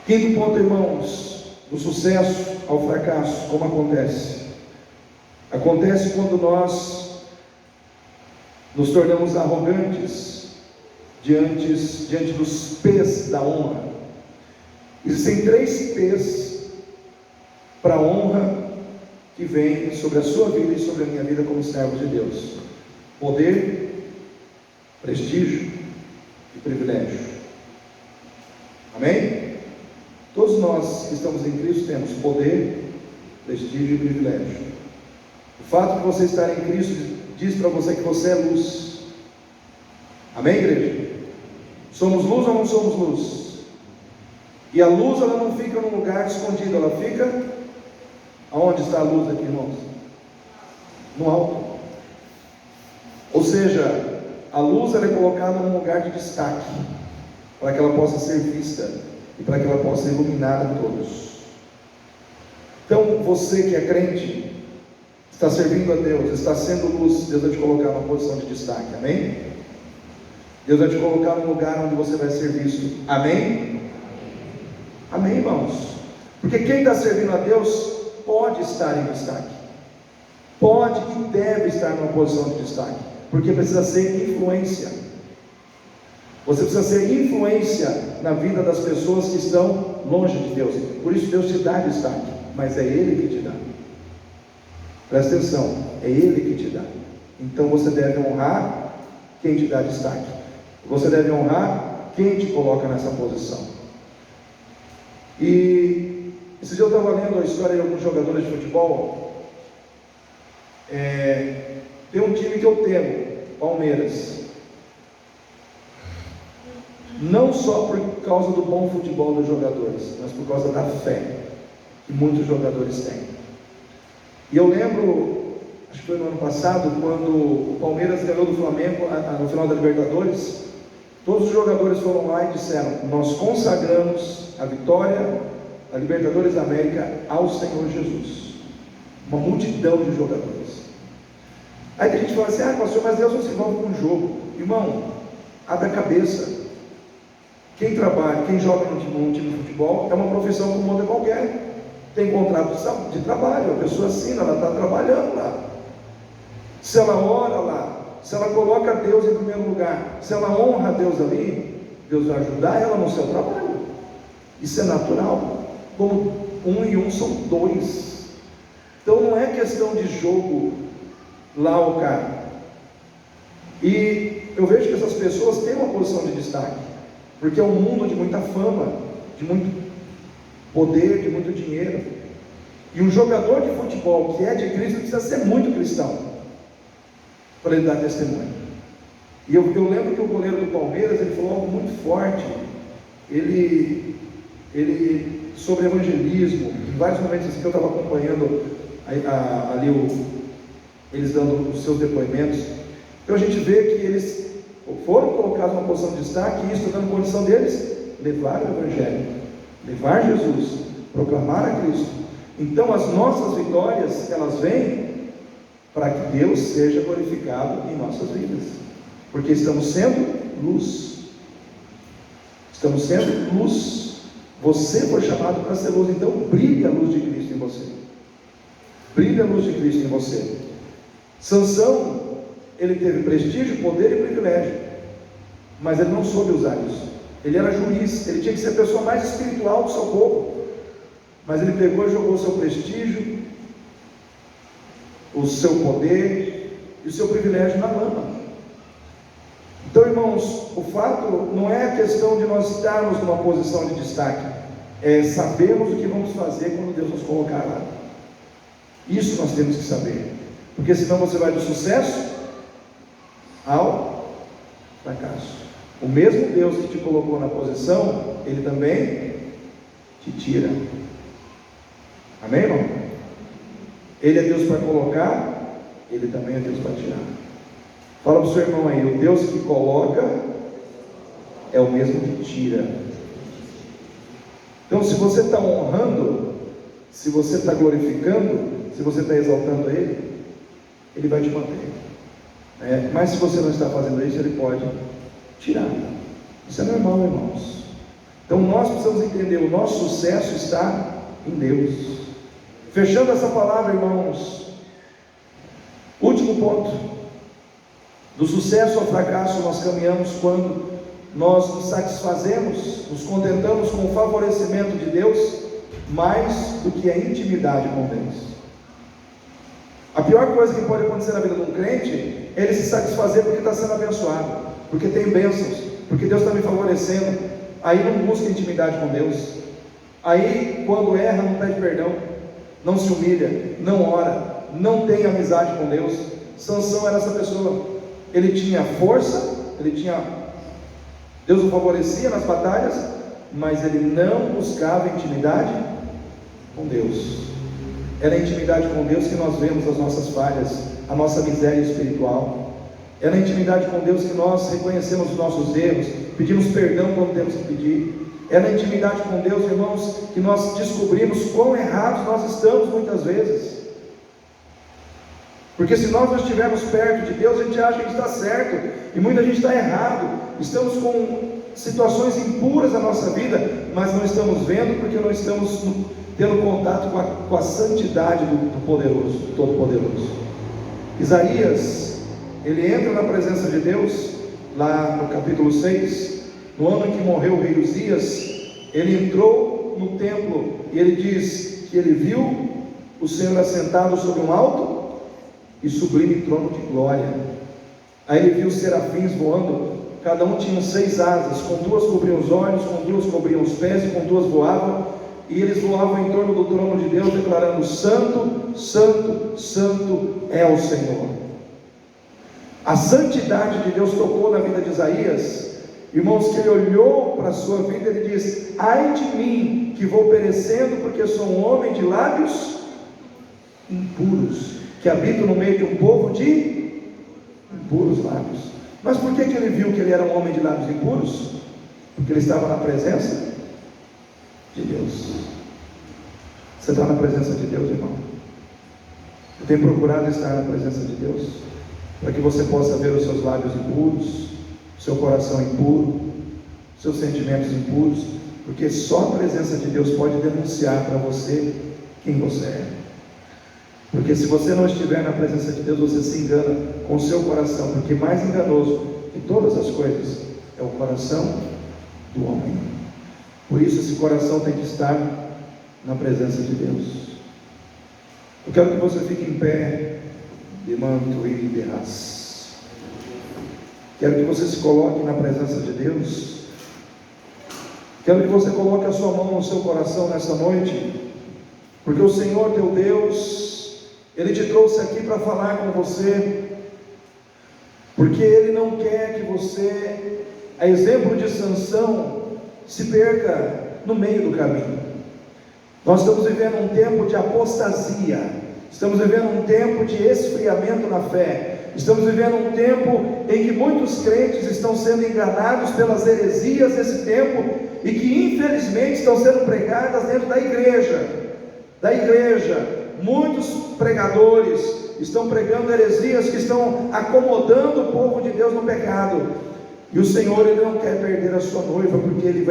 Quinto ponto, irmãos, do sucesso ao fracasso. Como acontece? Acontece quando nós nos tornamos arrogantes diante dos pés da honra. Existem 3 pés para a honra que vem sobre a sua vida e sobre a minha vida como servo de Deus: poder, prestígio e privilégio. Amém? Todos nós que estamos em Cristo temos poder, prestígio e privilégio. O fato de você estar em Cristo diz para você que você é luz. Amém, igreja? Somos luz ou não somos luz? E a luz ela não fica num lugar escondido, ela fica aonde está a luz aqui, irmãos? No alto. Ou seja, a luz ela é colocada num lugar de destaque, para que ela possa ser vista e para que ela possa iluminar a todos. Então você que é crente, está servindo a Deus, está sendo luz, Deus vai te colocar numa posição de destaque, amém? Deus vai te colocar num lugar onde você vai ser visto, amém? Amém, irmãos? Porque quem está servindo a Deus pode estar em destaque, pode e deve estar numa posição de destaque, porque precisa ser influência. Você precisa ser influência na vida das pessoas que estão longe de Deus. Por isso Deus te dá destaque, mas é Ele que te dá. Presta atenção, é Ele que te dá. Então você deve honrar quem te dá destaque. Você deve honrar quem te coloca nessa posição. E esse dia eu estava lendo a história de alguns jogadores de futebol. Tem um time que eu temo, Palmeiras. Não só por causa do bom futebol dos jogadores, mas por causa da fé que muitos jogadores têm. E eu lembro, acho que foi no ano passado, quando o Palmeiras ganhou do Flamengo no final da Libertadores, todos os jogadores foram lá e disseram: nós consagramos a vitória da Libertadores da América ao Senhor Jesus. Uma multidão de jogadores. Aí a gente fala assim: pastor, mas Deus não se envolve com o jogo. Irmão, abre a cabeça. Quem trabalha, quem joga num time de futebol é uma profissão como outra qualquer. Tem contrato de trabalho, a pessoa assina, ela está trabalhando lá. Se ela ora lá, se ela coloca Deus em primeiro lugar, se ela honra Deus ali, Deus vai ajudar ela no seu trabalho. Isso é natural. Como 1 e 1 são 2. Então não é questão de jogo lá ou cá. E eu vejo que essas pessoas têm uma posição de destaque, porque é um mundo de muita fama, de muito poder, de muito dinheiro. E um jogador de futebol que é de Cristo precisa ser muito cristão para ele dar testemunho. E eu lembro que o goleiro do Palmeiras, ele falou algo muito forte. Ele sobre evangelismo, em vários momentos assim, que eu estava acompanhando ali eles dando os seus depoimentos. Então a gente vê que eles foram colocados numa posição de destaque, e isso dando condição deles levar o evangelho, levar Jesus, proclamar a Cristo. Então as nossas vitórias, elas vêm para que Deus seja glorificado em nossas vidas, porque estamos sendo luz. Estamos sendo luz. Você foi chamado para ser luz, então brilhe a luz de Cristo em você. Brilhe a luz de Cristo em você. Sansão, ele teve prestígio, poder e privilégio, mas ele não soube usar isso. Ele era juiz, ele tinha que ser a pessoa mais espiritual do seu povo, mas ele pegou e jogou o seu prestígio, o seu poder e o seu privilégio na lama. Então, irmãos, o fato não é a questão de nós estarmos numa posição de destaque, é sabermos o que vamos fazer quando Deus nos colocar lá. Isso nós temos que saber, porque senão você vai do sucesso ao fracasso. O mesmo Deus que te colocou na posição, Ele também te tira. Amém, irmão? Ele é Deus para colocar, Ele também é Deus para tirar. Fala para o seu irmão aí: o Deus que coloca é o mesmo que tira. Então, se você está honrando, se você está glorificando, se você está exaltando Ele, Ele vai te manter. Mas se você não está fazendo isso, Ele pode tirar. Isso é normal, irmãos. Então nós precisamos entender: o nosso sucesso está em Deus. Fechando essa palavra, irmãos, último ponto. Do sucesso ao fracasso nós caminhamos quando nós nos satisfazemos, nos contentamos com o favorecimento de Deus mais do que a intimidade com Deus. A pior coisa que pode acontecer na vida de um crente é ele se satisfazer porque está sendo abençoado, porque tem bênçãos, porque Deus está me favorecendo. Aí não busca intimidade com Deus. Aí quando erra não pede perdão, não se humilha, não ora, não tem amizade com Deus. Sansão era essa pessoa. Ele tinha força, Deus o favorecia nas batalhas, mas ele não buscava intimidade com Deus. É na intimidade com Deus que nós vemos as nossas falhas, a nossa miséria espiritual. É na intimidade com Deus que nós reconhecemos os nossos erros, pedimos perdão quando temos que pedir. É na intimidade com Deus, irmãos, que nós descobrimos quão errados nós estamos muitas vezes. Porque se nós não estivermos perto de Deus, a gente acha que está certo, e muita gente está errado. Estamos com situações impuras na nossa vida, mas não estamos vendo, porque não estamos tendo contato com a santidade do poderoso, do Todo-Poderoso. Isaías, ele entra na presença de Deus, lá no capítulo 6, no ano em que morreu o rei Uzias. Ele entrou no templo, e ele diz que ele viu o Senhor assentado sobre um alto e sublime trono de glória. Aí ele viu os serafins voando, cada um tinha 6 asas, com 2 cobriam os olhos, com 2 cobriam os pés, e com 2 voavam, e eles voavam em torno do trono de Deus, declarando: Santo, Santo, Santo é o Senhor. A santidade de Deus tocou na vida de Isaías, Irmãos, que ele olhou para a sua vida, ele diz: ai de mim, que vou perecendo, porque sou um homem de lábios impuros, que habito no meio de um povo de impuros lábios. Mas por que ele viu que ele era um homem de lábios impuros? Porque ele estava na presença de Deus. Você está na presença de Deus, irmão? Eu tenho procurado estar na presença de Deus, para que você possa ver os seus lábios impuros, seu coração impuro, seus sentimentos impuros, porque só a presença de Deus pode denunciar para você quem você é. Porque se você não estiver na presença de Deus, você se engana com o seu coração, porque mais enganoso que todas as coisas é o coração do homem. Por isso esse coração tem que estar na presença de Deus. Eu quero que você fique em pé, de manto e de ras. Quero que você se coloque na presença de Deus. Quero que você coloque a sua mão no seu coração nessa noite, porque o Senhor teu Deus, Ele te trouxe aqui para falar com você, porque Ele não quer que você, a exemplo de Sansão, se perca no meio do caminho. Nós estamos vivendo um tempo de apostasia, estamos vivendo um tempo de esfriamento na fé, estamos vivendo um tempo em que muitos crentes estão sendo enganados pelas heresias desse tempo, e que infelizmente estão sendo pregadas dentro da igreja. Muitos pregadores estão pregando heresias que estão acomodando o povo de Deus no pecado, e o Senhor, Ele não quer perder a sua noiva, porque Ele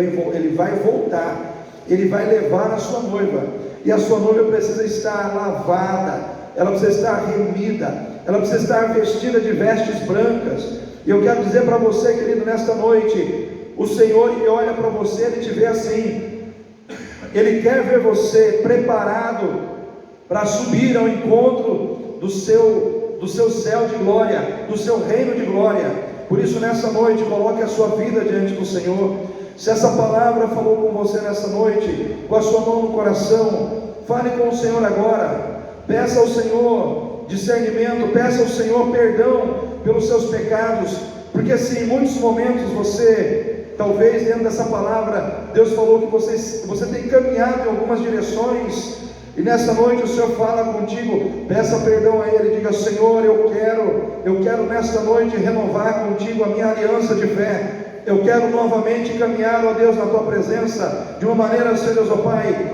vai voltar, Ele vai levar a sua noiva, e a sua noiva precisa estar lavada, ela precisa estar remida, ela precisa estar vestida de vestes brancas. E eu quero dizer para você, querido, nesta noite, o Senhor, Ele olha para você, Ele te vê assim, Ele quer ver você preparado para subir ao encontro do seu céu de glória, do seu reino de glória. Por isso, nessa noite, coloque a sua vida diante do Senhor. Se essa palavra falou com você nessa noite, com a sua mão no coração, fale com o Senhor agora. Peça ao Senhor discernimento, peça ao Senhor perdão pelos seus pecados, porque se em muitos momentos você, talvez dentro dessa palavra, Deus falou que você tem caminhado em algumas direções, e nessa noite o Senhor fala contigo, peça perdão a Ele, diga: Senhor, eu quero nesta noite renovar contigo a minha aliança de fé, eu quero novamente caminhar, ó Deus, na Tua presença, de uma maneira, Senhor Deus, ó Pai,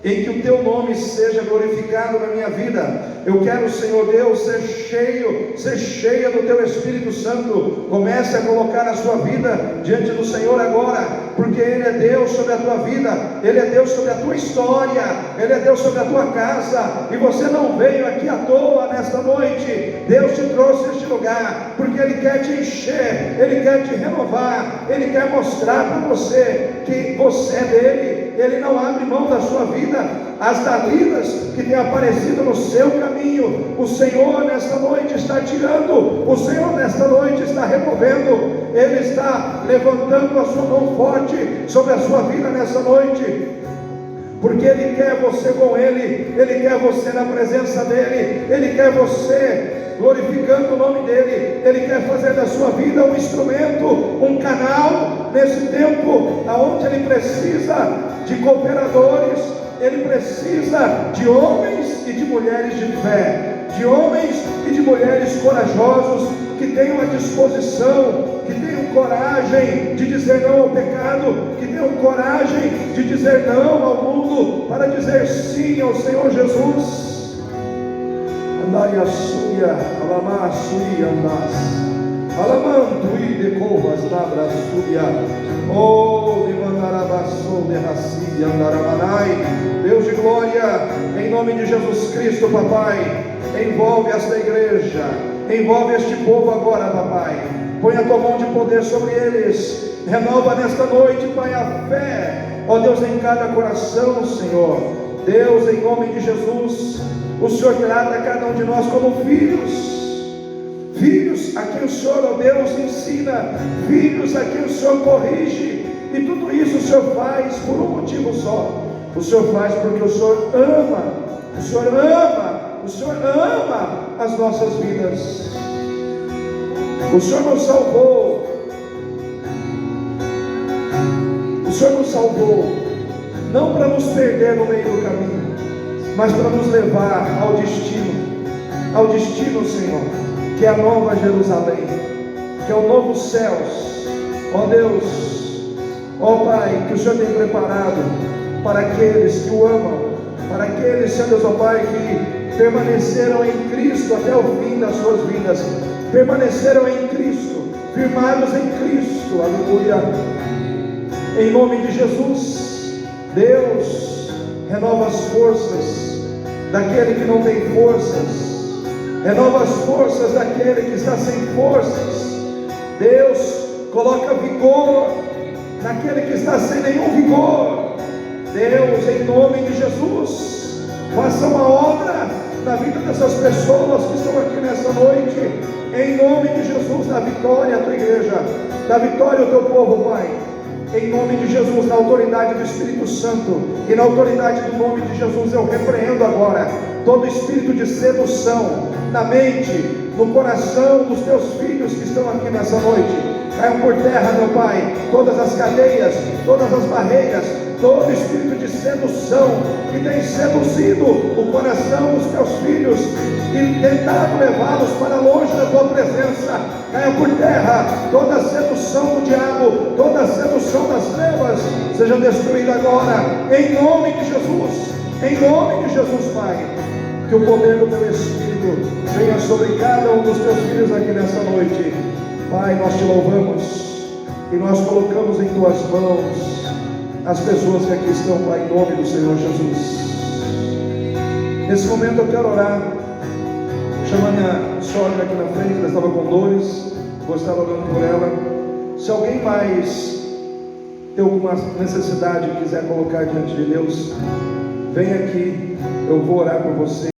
em que o Teu nome seja glorificado na minha vida. Eu quero, Senhor Deus, ser cheia do Teu Espírito Santo. Comece a colocar a sua vida diante do Senhor agora, porque Ele é Deus sobre a tua vida, Ele é Deus sobre a tua história, Ele é Deus sobre a tua casa, e você não veio aqui à toa nesta noite. Deus te trouxe a este lugar, porque Ele quer te encher, Ele quer te renovar, Ele quer mostrar para você que você é dEle. Ele não abre mão da sua vida. As dalidas que têm aparecido no seu caminho, o Senhor nesta noite está tirando, o Senhor nesta noite está removendo, Ele está levantando a sua mão forte sobre a sua vida nessa noite, porque Ele quer você com Ele, Ele quer você na presença dEle, Ele quer você glorificando o nome dEle, Ele quer fazer da sua vida um instrumento, um canal, nesse tempo, aonde Ele precisa de cooperadores, Ele precisa de homens e de mulheres de fé, de homens e de mulheres corajosos, que tenham a disposição, que tenham coragem de dizer não ao pecado, que tenham coragem de dizer não ao mundo, para dizer sim ao Senhor Jesus. Andaria suia, alamá suia andas, alamantui de covas labra suia. Oh, Limandarabassou de Raci, Andaramanai. Deus de glória, em nome de Jesus Cristo, papai, envolve esta igreja, envolve este povo agora, papai. Põe a tua mão de poder sobre eles, renova nesta noite, Pai, a fé, ó Deus, em cada coração, Senhor. Deus, em nome de Jesus, o Senhor trata cada um de nós como filhos a quem o Senhor, ó Deus, ensina, filhos a quem o Senhor corrige, e tudo isso o Senhor faz por um motivo só. O Senhor faz porque o Senhor ama as nossas vidas. O Senhor nos salvou salvou, não para nos perder no meio do caminho, mas para nos levar ao destino, Senhor, que é a nova Jerusalém, que é o novo céus. Ó Deus, ó Pai, que o Senhor tem preparado para aqueles que o amam, para aqueles, Senhor Deus, ó Pai, que permaneceram em Cristo até o fim das suas vidas, permaneceram em Cristo, firmados em Cristo, aleluia. Em nome de Jesus, Deus, renova as forças daquele que não tem forças, renova as forças daquele que está sem forças. Deus, coloca vigor naquele que está sem nenhum vigor. Deus, em nome de Jesus, faça uma obra na vida dessas pessoas que estão aqui nessa noite, em nome de Jesus. Dá vitória à tua igreja, dá vitória ao teu povo, Pai, em nome de Jesus. Na autoridade do Espírito Santo e na autoridade do nome de Jesus, eu repreendo agora todo espírito de sedução na mente, no coração dos teus filhos que estão aqui nessa noite. Caiam por terra, meu Pai, todas as cadeias, todas as barreiras, todo espírito de sedução que tem seduzido o coração dos teus filhos e tentado levá-los para longe da tua presença. Caia por terra toda a sedução do diabo, toda a sedução das trevas, seja destruída agora, em nome de Jesus, em nome de Jesus, Pai. Que o poder do teu Espírito venha sobre cada um dos teus filhos aqui nessa noite. Pai, nós te louvamos e nós colocamos em tuas mãos as pessoas que aqui estão, Pai, em nome do Senhor Jesus. Nesse momento eu quero orar, chamar minha sogra aqui na frente. Ela estava com dores, vou estar orando por ela. Se alguém mais tem alguma necessidade e quiser colocar diante de Deus, vem aqui, eu vou orar por você.